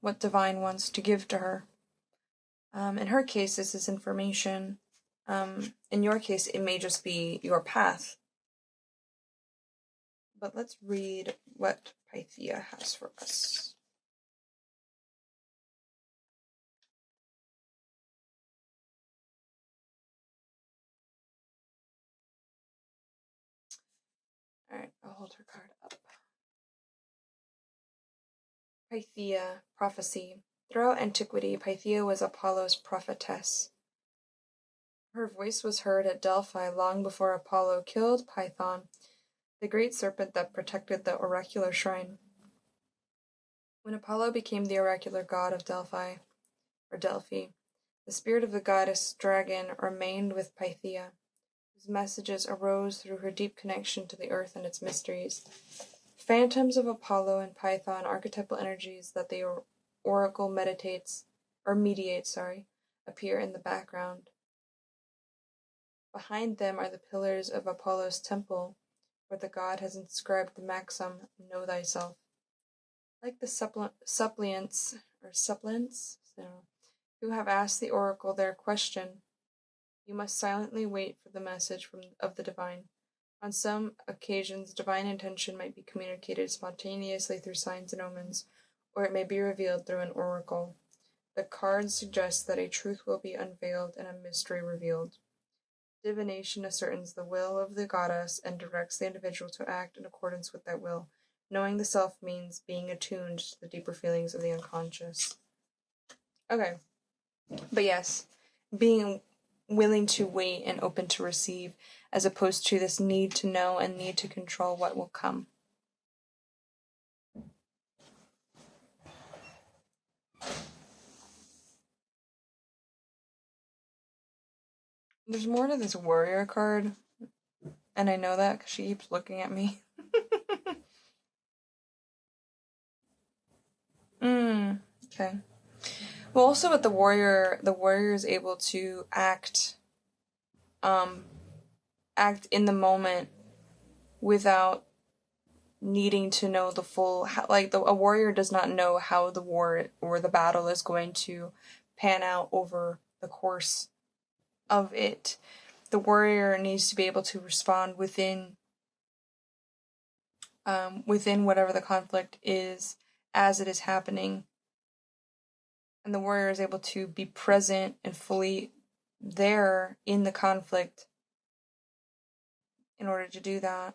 what divine wants to give to her. In her case, this is information. In your case, it may just be your path. But let's read what Pythia has for us. Alright, I'll hold her card up. Pythia, prophecy. Throughout antiquity, Pythia was Apollo's prophetess. Her voice was heard at Delphi long before Apollo killed Python, the great serpent that protected the oracular shrine. When Apollo became the oracular god of Delphi, the spirit of the goddess dragon remained with Pythia, whose messages arose through her deep connection to the earth and its mysteries. Phantoms of Apollo and Python, archetypal energies that the oracle mediates, appear in the background. Behind them are the pillars of Apollo's temple, where the god has inscribed the maxim, "Know thyself." Like the suppliants, who have asked the oracle their question, you must silently wait for the message of the divine. On some occasions, divine intention might be communicated spontaneously through signs and omens, or it may be revealed through an oracle. The cards suggest that a truth will be unveiled and a mystery revealed. Divination ascertains the will of the goddess and directs the individual to act in accordance with that will. Knowing the self means being attuned to the deeper feelings of the unconscious. Okay. But yes, being willing to wait and open to receive, as opposed to this need to know and need to control what will come. There's more to this warrior card, and I know that because she keeps looking at me. Okay. Well, also with the warrior is able to act in the moment without needing to know the full, a warrior does not know how the war or the battle is going to pan out over the course of it. The warrior needs to be able to respond within whatever the conflict is as it is happening. And the warrior is able to be present and fully there in the conflict in order to do that.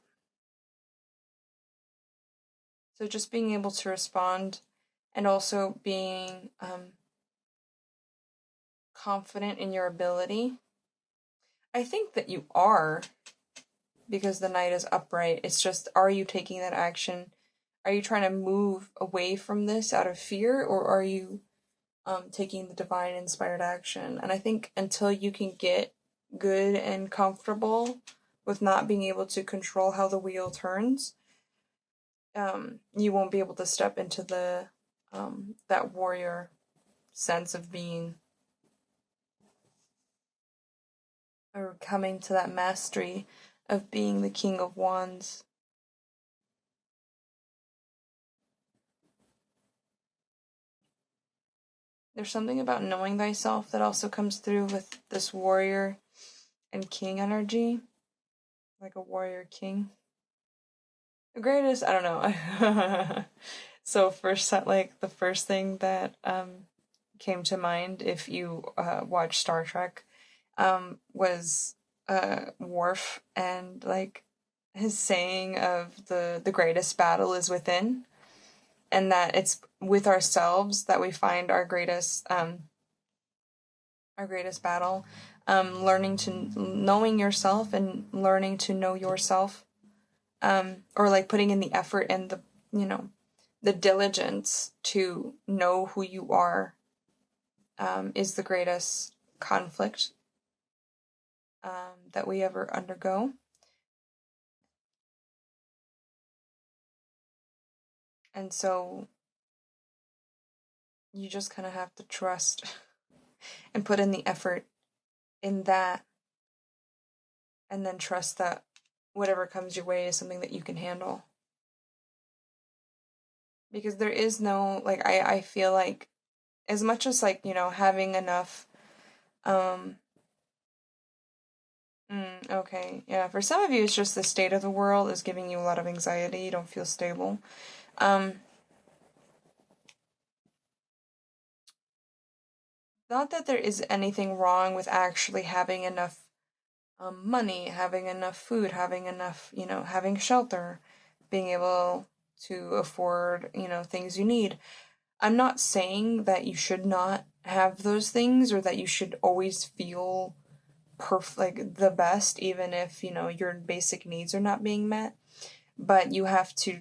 So just being able to respond and also being confident in your ability. I think that you are, because the knight is upright. It's just, are you taking that action? Are you trying to move away from this out of fear, or are you taking the divine inspired action? And I think until you can get good and comfortable with not being able to control how the wheel turns, you won't be able to step into the that warrior sense of being, or coming to that mastery of being the King of Wands. There's something about knowing thyself that also comes through with this warrior and king energy. Like a warrior king. The greatest, I don't know. So the first thing that came to mind, if you watch Star Trek, was Worf, and like his saying of the greatest battle is within, and that it's with ourselves that we find our greatest battle. Knowing yourself and learning to know yourself, or like putting in the effort and the diligence to know who you are, is the greatest conflict that we ever undergo. And so you just kind of have to trust and put in the effort in that, and then trust that whatever comes your way is something that you can handle. Because there is no, like, I feel like, as much as, like, having enough, okay, yeah, for some of you, it's just the state of the world is giving you a lot of anxiety, you don't feel stable. Not that there is anything wrong with actually having enough money, having enough food, having enough, having shelter, being able to afford, things you need. I'm not saying that you should not have those things, or that you should always feel like the best, even if, your basic needs are not being met. But you have to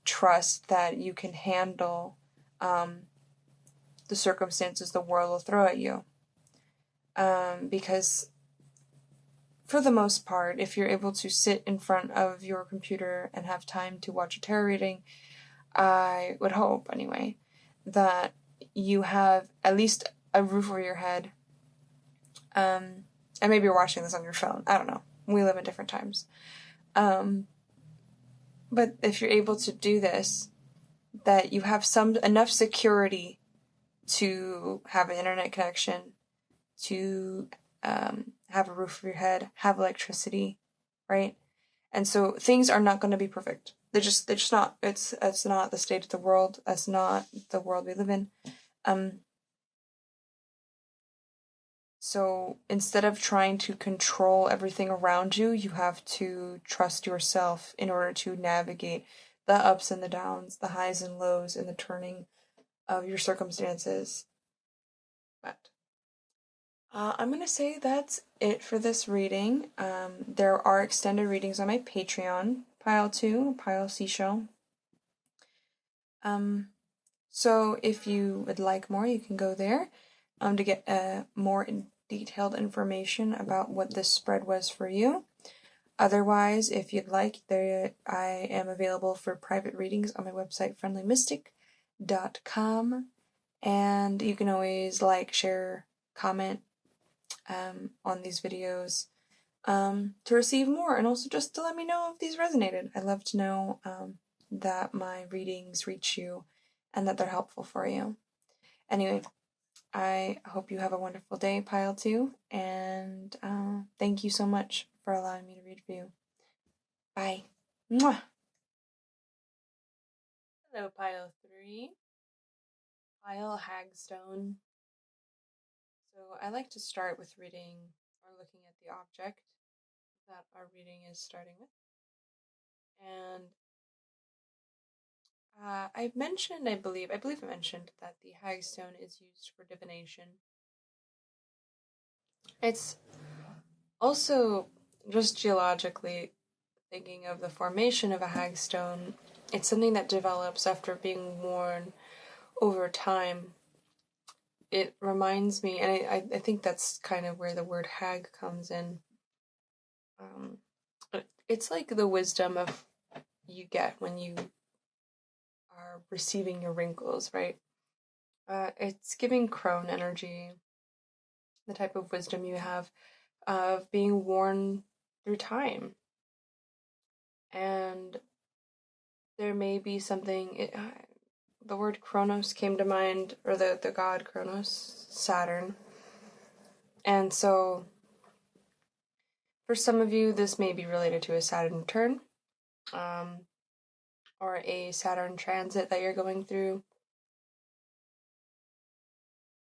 trust that you can handle the circumstances the world will throw at you. Because for the most part, if you're able to sit in front of your computer and have time to watch a tarot reading, I would hope, anyway, that you have at least a roof over your head. And maybe you're watching this on your phone. I don't know. We live in different times. But if you're able to do this, that you have enough security to have an internet connection, to have a roof over your head, have electricity, right? And so things are not going to be perfect. They're just not. It's not the state of the world. That's not the world we live in. So instead of trying to control everything around you, you have to trust yourself in order to navigate the ups and the downs, the highs and lows, and the turning of your circumstances. But I'm going to say that's it for this reading. There are extended readings on my Patreon, Pile 2, Pile Seashell. So if you would like more, you can go there to get more detailed information about what this spread was for you. Otherwise, if you'd like, I am available for private readings on my website, friendlymystic.com. And you can always like, share, comment on these videos to receive more, and also just to let me know if these resonated. I'd love to know that my readings reach you and that they're helpful for you. Anyway, I hope you have a wonderful day, Pile 2, and thank you so much for allowing me to read for you. Bye. Mwah. Hello, Pile 3. Pile Hagstone. So I like to start with reading or looking at the object that our reading is starting with. And I believe I mentioned that the hagstone is used for divination. It's also, just geologically thinking of the formation of a hagstone, it's something that develops after being worn over time. It reminds me, and I think that's kind of where the word hag comes in. It's like the wisdom of you get when you are receiving your wrinkles, right? It's giving crone energy, the type of wisdom you have of being worn through time. And there may be something, the word Kronos came to mind, or the god Kronos, Saturn. And so, for some of you, this may be related to a Saturn return, or a Saturn transit that you're going through.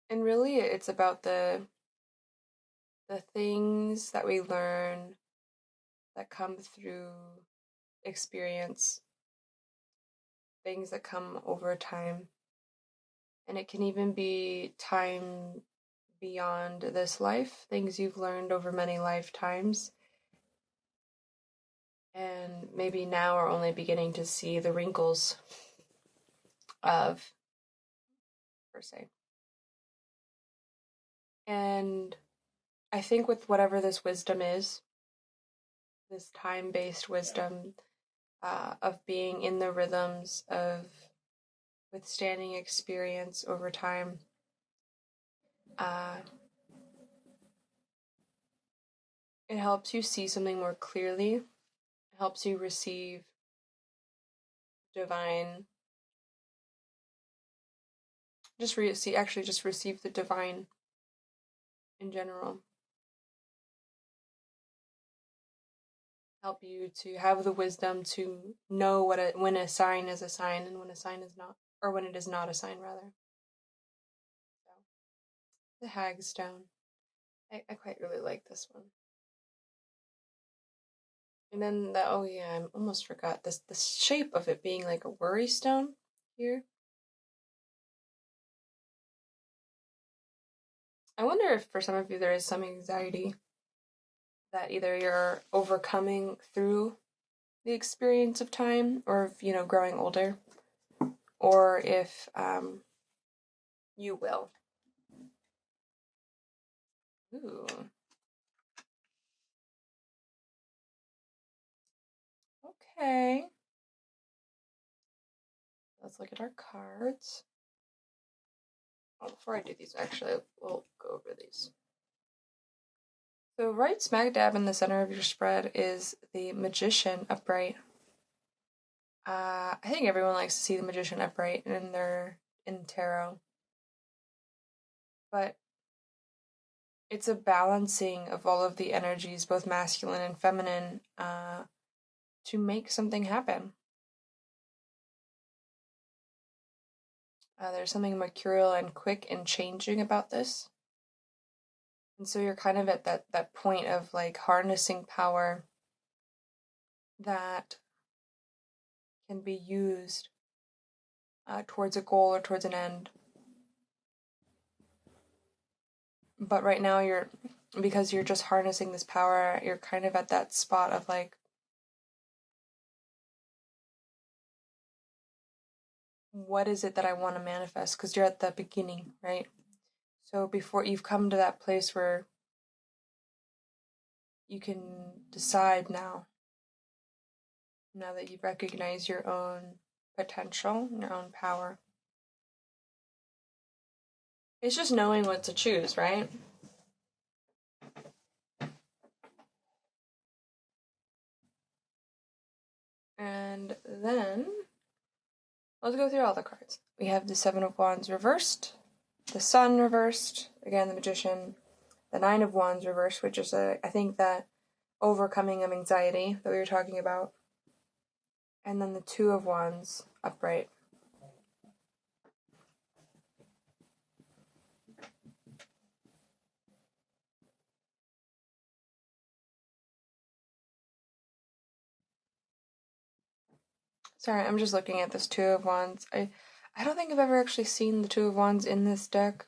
And really, it's about the the things that we learn that come through experience, things that come over time, and it can even be time beyond this life, things you've learned over many lifetimes, and maybe now are only beginning to see the wrinkles of, per se. And I think with whatever this wisdom is, this time-based wisdom of being in the rhythms of withstanding experience over time, it helps you see something more clearly. It helps you receive divine. Just receive the divine in general. Help you to have the wisdom to know when a sign is a sign and when a sign is not, or when it is not a sign, rather. So, the Hagstone. I quite really like this one. And then I almost forgot the shape of it being like a worry stone here. I wonder if for some of you there is some anxiety that either you're overcoming through the experience of time, or growing older, or if you will. Ooh. Okay. Let's look at our cards. Oh, before I do these, actually, we'll go over these. So right smack dab in the center of your spread is the Magician upright. I think everyone likes to see the Magician upright in tarot. But it's a balancing of all of the energies, both masculine and feminine, to make something happen. There's something mercurial and quick and changing about this. And so you're kind of at that point of like harnessing power that can be used towards a goal or towards an end. But right now because you're just harnessing this power, you're kind of at that spot of like, what is it that I want to manifest? Because you're at the beginning, right? So before you've come to that place where you can decide now that you've recognized your own potential, your own power. It's just knowing what to choose, right? And then, let's go through all the cards. We have the Seven of Wands reversed, the Sun reversed, again the Magician, the Nine of Wands reversed, which is I think that overcoming of anxiety that we were talking about, and then the Two of Wands upright. Sorry, I'm just looking at this Two of Wands. I don't think I've ever actually seen the Two of Wands in this deck.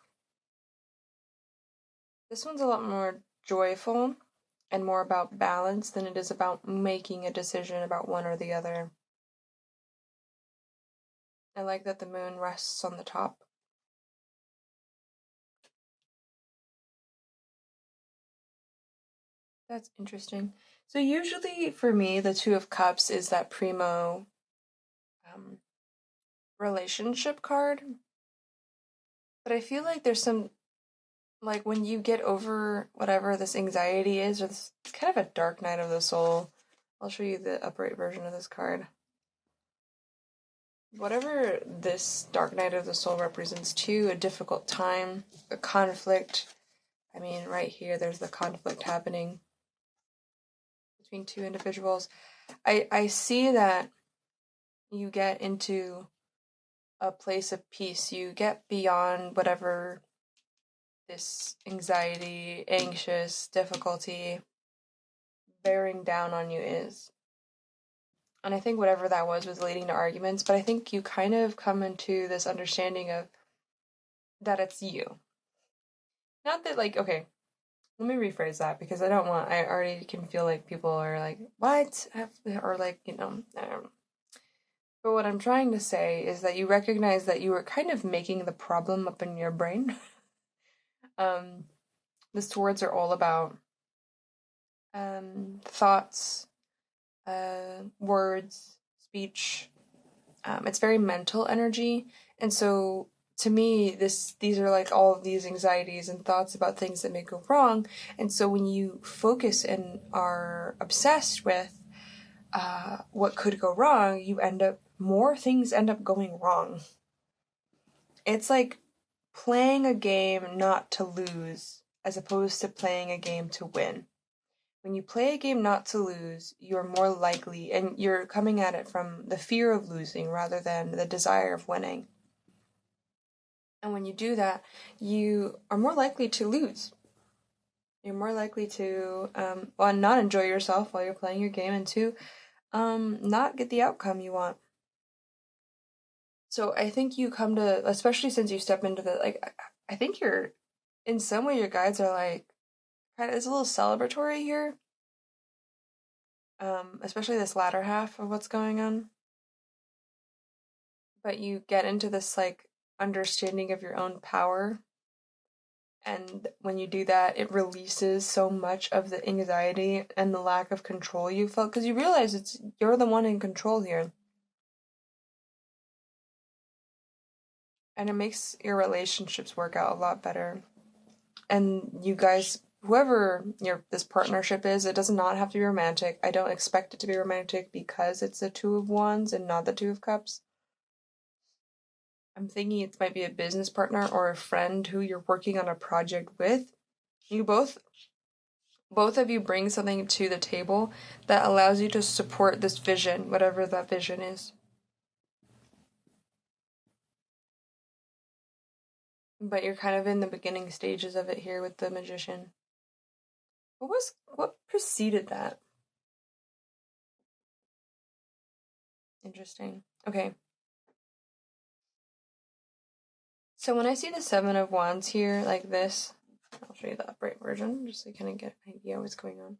This one's a lot more joyful and more about balance than it is about making a decision about one or the other. I like that the moon rests on the top. That's interesting. So usually for me, the Two of Cups is that primo relationship card. But I feel like there's some, like when you get over whatever this anxiety is, or this, it's kind of a dark night of the soul. I'll show you the upright version of this card. Whatever this dark night of the soul represents to you, a difficult time, a conflict. I mean, right here, there's the conflict happening between two individuals. I see that you get into a place of peace. You get beyond whatever this anxiety, anxious, difficulty bearing down on you is. And I think whatever that was leading to arguments, but I think you kind of come into this understanding of that it's you. Not that, like, okay, let me rephrase that because I already can feel like people are like, what? Or like, But what I'm trying to say is that you recognize that you were kind of making the problem up in your brain. The swords are all about thoughts, words, speech. It's very mental energy, and so to me, these are like all of these anxieties and thoughts about things that may go wrong. And so when you focus and are obsessed with what could go wrong, more things end up going wrong. It's like playing a game not to lose as opposed to playing a game to win. When you play a game not to lose, you're more likely, and you're coming at it from the fear of losing rather than the desire of winning. And when you do that, you are more likely to lose. You're more likely to, one, not enjoy yourself while you're playing your game, and two, not get the outcome you want. So I think you come to, especially since you step into I think you're, in some way, your guides are like, kind of, it's a little celebratory here. Especially this latter half of what's going on. But you get into this, like, understanding of your own power. And when you do that, it releases so much of the anxiety and the lack of control you felt, because you realize you're the one in control here. And it makes your relationships work out a lot better. And you guys, whoever this partnership is, it does not have to be romantic. I don't expect it to be romantic because it's the Two of Wands and not the Two of Cups. I'm thinking it might be a business partner or a friend who you're working on a project with. You both of you bring something to the table that allows you to support this vision, whatever that vision is. But you're kind of in the beginning stages of it here with the Magician. What preceded that? Interesting. Okay. So when I see the Seven of Wands here, like this, I'll show you the upright version, just so you kind of get an idea of what's going on.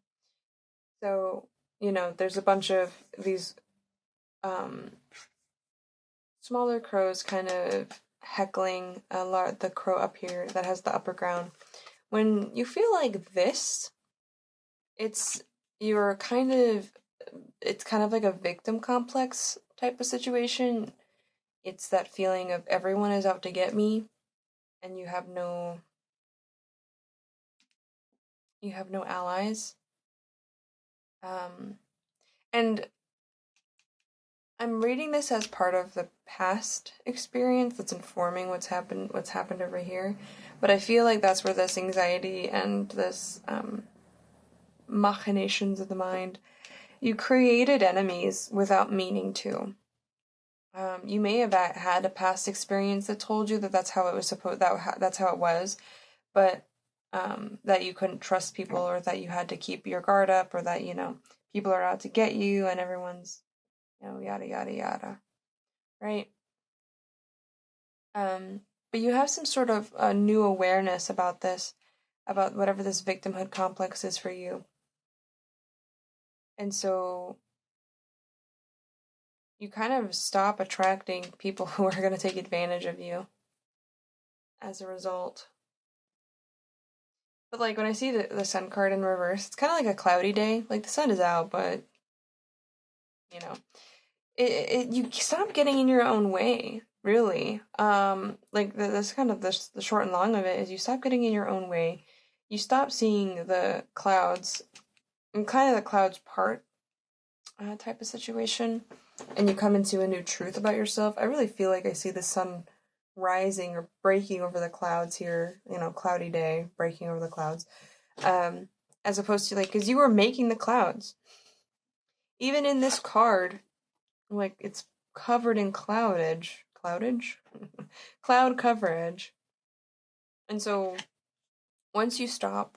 So, there's a bunch of these smaller crows kind of heckling the crow up here that has the upper crown. When you feel like this, it's kind of like a victim complex type of situation. It's that feeling of everyone is out to get me, and you have no allies. And I'm reading this as part of the past experience that's informing what's happened over here. But I feel like that's where this anxiety and this machinations of the mind, you created enemies without meaning to. You may have had a past experience that told you that that's how it was that's how it was, but that you couldn't trust people, or that you had to keep your guard up, or that people are out to get you and everyone's yada yada yada, right? But you have some sort of new awareness about this, about whatever this victimhood complex is for you, and so you kind of stop attracting people who are going to take advantage of you as a result. But like when I see the sun card in reverse, it's kind of like a cloudy day. Like the sun is out, but you stop getting in your own way, really. Like that's kind of the short and long of it is you stop getting in your own way. You stop seeing the clouds, and kind of the clouds part type of situation, and you come into a new truth about yourself. I really feel like I see the sun rising or breaking over the clouds here, cloudy day, breaking over the clouds, as opposed to because you were making the clouds. Even in this card, it's covered in cloud coverage. And so once you stop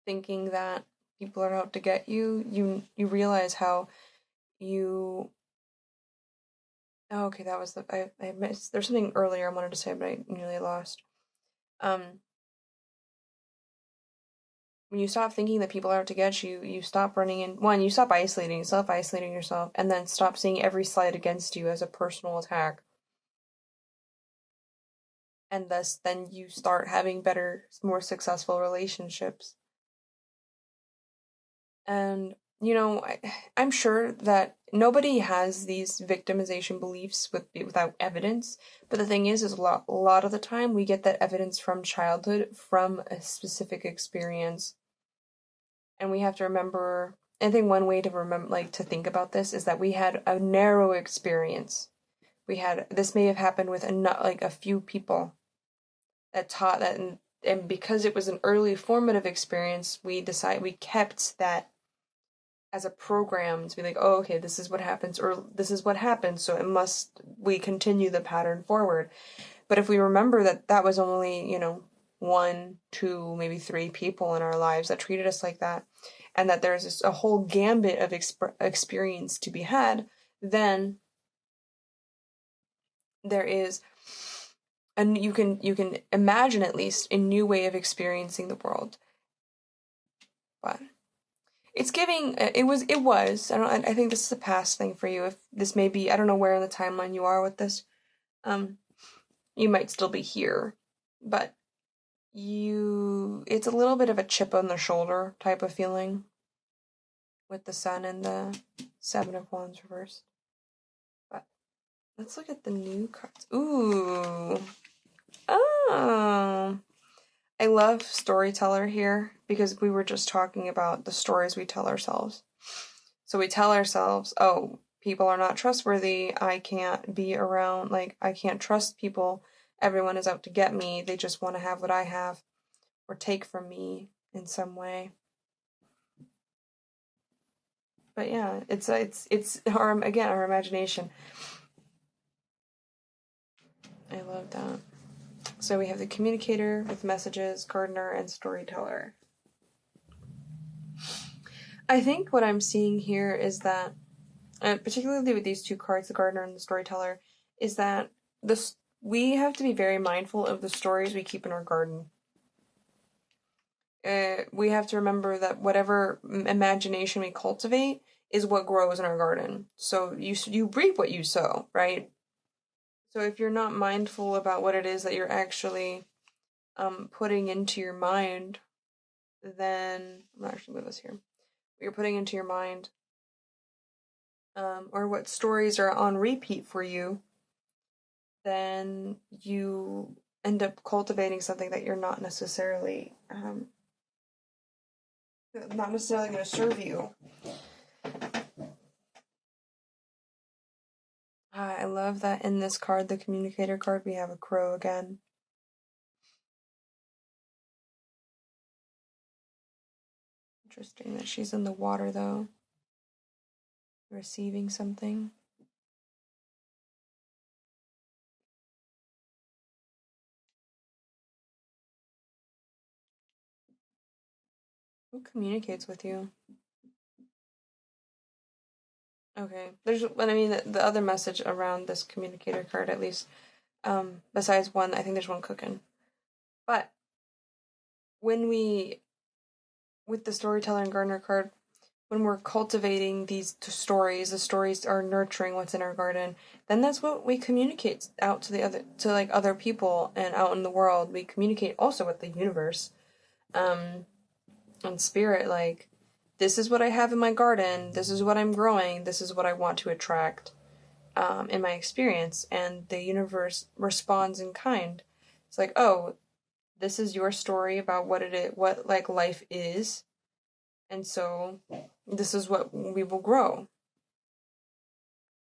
thinking that people are out to get you, you realize how you. Oh, okay, that was I missed. There's something earlier I wanted to say, but I nearly lost. Um, when you stop thinking that people are out to get you, you stop running in. One, you stop isolating yourself, and then stop seeing every slight against you as a personal attack. And thus, then you start having better, more successful relationships. And, I'm sure that nobody has these victimization beliefs without evidence. But the thing is a lot of the time we get that evidence from childhood, from a specific experience. And we have to remember, I think one way to remember, to think about this is that we had a narrow experience. This may have happened with a few people that taught that, and because it was an early formative experience, we kept that as a program to be like, oh, okay, this is what happens, or this is what happens, so we continue the pattern forward. But if we remember that that was only, one, two, maybe three people in our lives that treated us like that, and that there's a whole gambit of experience to be had, then there is, and you can imagine at least a new way of experiencing the world. But it's giving. It was. I think this is a past thing for you. If this may be, I don't know where in the timeline you are with this. You might still be here, but it's a little bit of a chip on the shoulder type of feeling with the Sun and the Seven of Wands reversed. But let's look at the new cards. Ooh. Oh. I love storyteller here because we were just talking about the stories we tell ourselves. So we tell ourselves, oh, people are not trustworthy. I can't be around, I can't trust people. Everyone is out to get me. They just want to have what I have or take from me in some way. But yeah, it's our imagination. I love that. So we have the communicator with messages, gardener, and storyteller. I think what I'm seeing here is that, particularly with these two cards, the gardener and the storyteller, is that we have to be very mindful of the stories we keep in our garden. We have to remember that whatever imagination we cultivate is what grows in our garden. So you reap what you sow, right? So if you're not mindful about what it is that you're actually putting into your mind, then I'm not actually move this here. What you're putting into your mind, or what stories are on repeat for you, then you end up cultivating something that you're not necessarily going to serve you. I love that in this card, the communicator card, we have a crow again. Interesting that she's in the water, though. Receiving something. Who communicates with you? Okay. The other message around this communicator card, at least, besides one, I think there's one cooking. But with the storyteller and gardener card, when we're cultivating these stories, the stories are nurturing what's in our garden, then that's what we communicate out to other people and out in the world. We communicate also with the universe, and spirit, this is what I have in my garden, this is what I'm growing, this is what I want to attract, in my experience, and the universe responds in kind. It's like, oh, this is your story about what life is, and so this is what we will grow.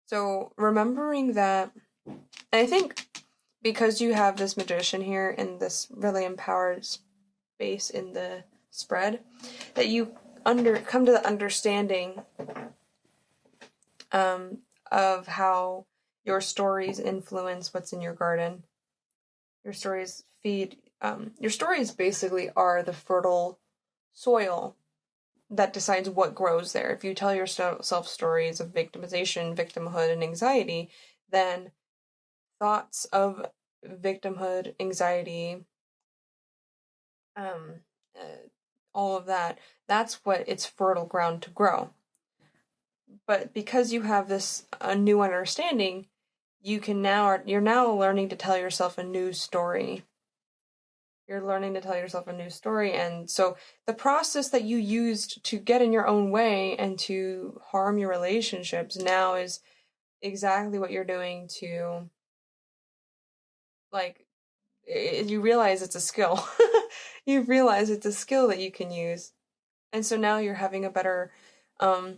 So remembering that, and I think because you have this magician here in this really empowered space in the spread, that you come to the understanding of how your stories influence what's in your garden. Your stories feed your stories basically are the fertile soil that decides what grows there. If you tell yourself stories of victimization, victimhood, and anxiety, then thoughts of victimhood, anxiety, um, all of that, that's what it's fertile ground to grow. But because you have this a new understanding, you're now learning to tell yourself a new story. You're learning to tell yourself a new story, and so the process that you used to get in your own way and to harm your relationships now is exactly what you're doing to, like, you realize it's a skill. You realize it's a skill that you can use. And so now you're having a better, a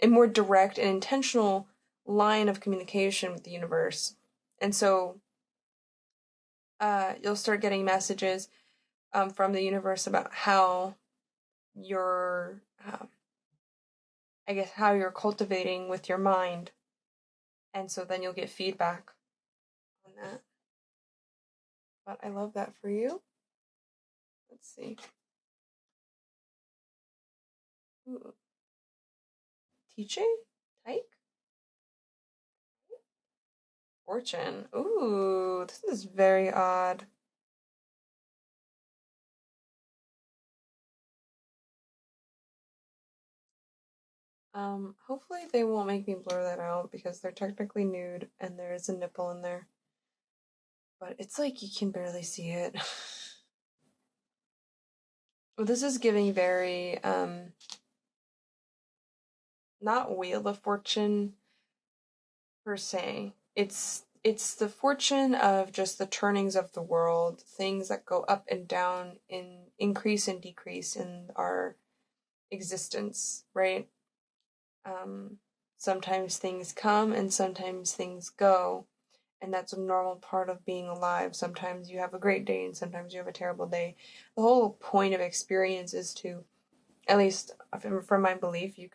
more direct and intentional line of communication with the universe. And so you'll start getting messages from the universe about how you're, I guess, how you're cultivating with your mind. And so then you'll get feedback on that. But I love that for you. Let's see. Ooh. Tiche? Tyke? Fortune. Ooh, this is very odd. Hopefully they won't make me blur that out because they're technically nude and there is a nipple in there. But it's like you can barely see it. Well, this is giving very, not Wheel of Fortune per se. It's the fortune of just the turnings of the world, things that go up and down in increase and decrease in our existence, right? Sometimes things come and sometimes things go, and that's a normal part of being alive. Sometimes you have a great day and sometimes you have a terrible day. The whole point of experience is to, at least from my belief, you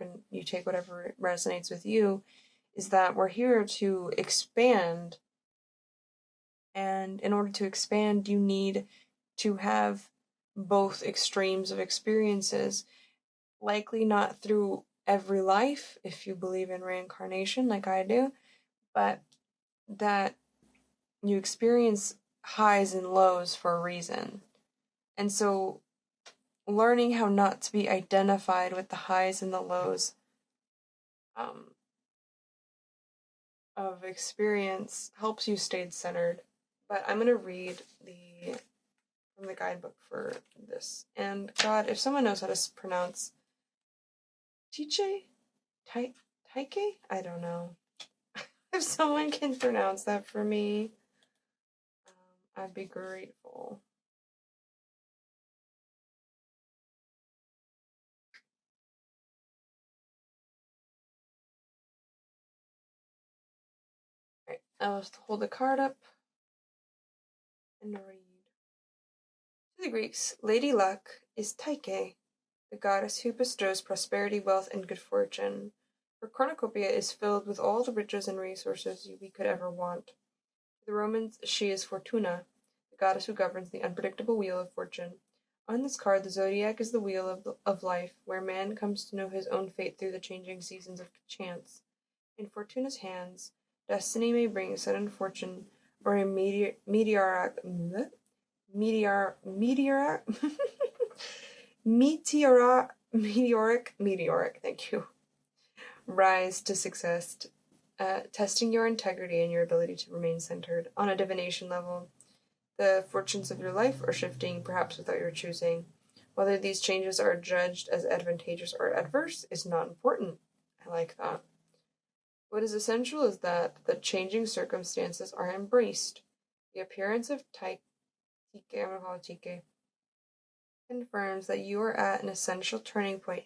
take whatever resonates with you, is that we're here to expand, and in order to expand you need to have both extremes of experiences, likely not through every life if you believe in reincarnation like I do, but that you experience highs and lows for a reason. And so learning how not to be identified with the highs and the lows of experience helps you stay centered. But I'm going to read from the guidebook for this. And God, if someone knows how to pronounce Tiche? Taike? I don't know. If someone can pronounce that for me, I'd be grateful. Alright, I'll just hold the card up and read. To the Greeks, Lady Luck is Taike, the goddess who bestows prosperity, wealth, and good fortune. Her cornucopia is filled with all the riches and resources we could ever want. To the Romans, she is Fortuna, the goddess who governs the unpredictable wheel of fortune. On this card, the zodiac is the wheel of life, where man comes to know his own fate through the changing seasons of chance. In Fortuna's hands, destiny may bring sudden fortune or a meteoric, thank you, rise to success, testing your integrity and your ability to remain centered. On a divination level, the fortunes of your life are shifting, perhaps without your choosing. Whether these changes are judged as advantageous or adverse is not important. I like that. What is essential is that the changing circumstances are embraced. The appearance of Tike confirms that you are at an essential turning point,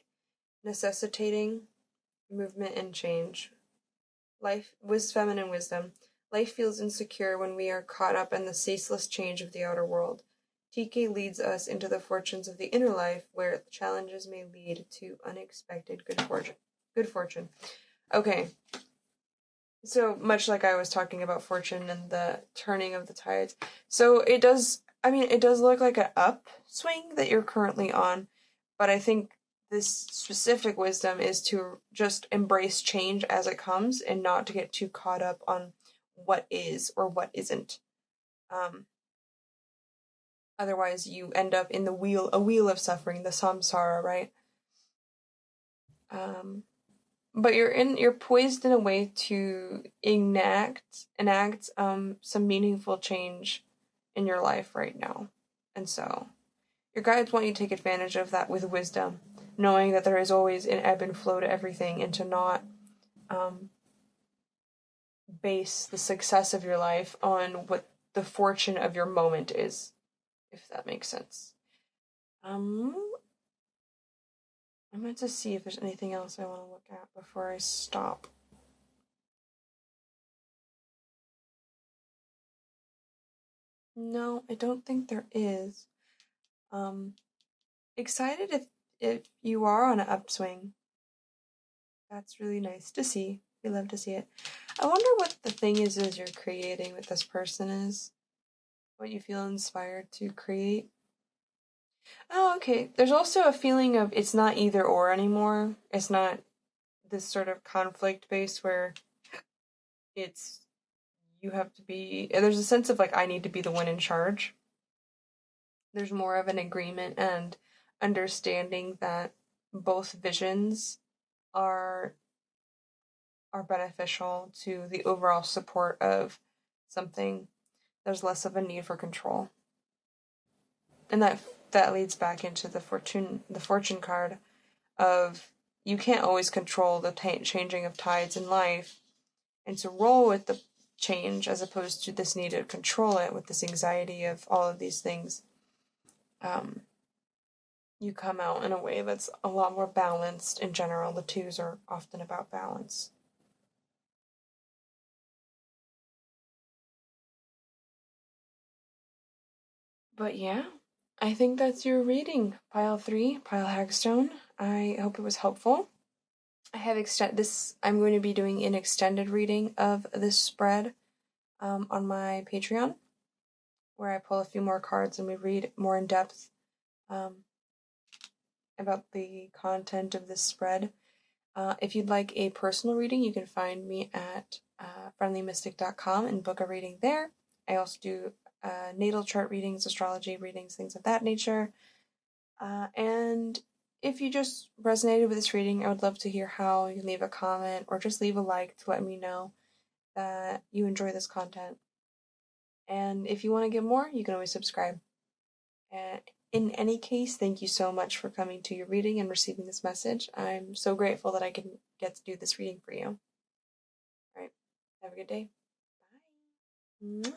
necessitating movement and change. Feminine wisdom. Life feels insecure when we are caught up in the ceaseless change of the outer world. TK leads us into the fortunes of the inner life, where challenges may lead to unexpected good fortune. Okay. So much like I was talking about fortune and the turning of the tides. So it does I mean, it does look like an upswing that you're currently on, but I think this specific wisdom is to just embrace change as it comes and not to get too caught up on what is or what isn't. Otherwise, you end up in a wheel of suffering, the samsara, right? But you're poised in a way to enact some meaningful change in your life right now. And so your guides want you to take advantage of that with wisdom, knowing that there is always an ebb and flow to everything, and to not base the success of your life on what the fortune of your moment is, if that makes sense. I'm going to see if there's anything else I want to look at before I stop. No, I don't think there is. Excited if you are on an upswing. That's really nice to see. We love to see it. I wonder what the thing is you're creating with this person is. What you feel inspired to create. Oh, okay. There's also a feeling of it's not either or anymore. It's not this sort of conflict base where it's you have to be. There's a sense of like I need to be the one in charge. There's more of an agreement and understanding that both visions are beneficial to the overall support of something. There's less of a need for control. And that leads back into the fortune card of you can't always control the changing of tides in life, and to roll with the change as opposed to this need to control it with this anxiety of all of these things. You come out in a way that's a lot more balanced in general. The twos are often about balance. But yeah, I think that's your reading. Pile 3, Pile Hagstone. I hope it was helpful. I have I'm going to be doing an extended reading of this spread on my Patreon, where I pull a few more cards and we read more in depth about the content of this spread. If you'd like a personal reading, you can find me at friendlymystic.com and book a reading there. I also do natal chart readings, astrology readings, things of that nature. And if you just resonated with this reading, I would love to hear how. You can leave a comment or just leave a like to let me know that you enjoy this content. And if you want to get more, you can always subscribe. In any case, thank you so much for coming to your reading and receiving this message. I'm so grateful that I can get to do this reading for you. All right. Have a good day. Bye. Mwah.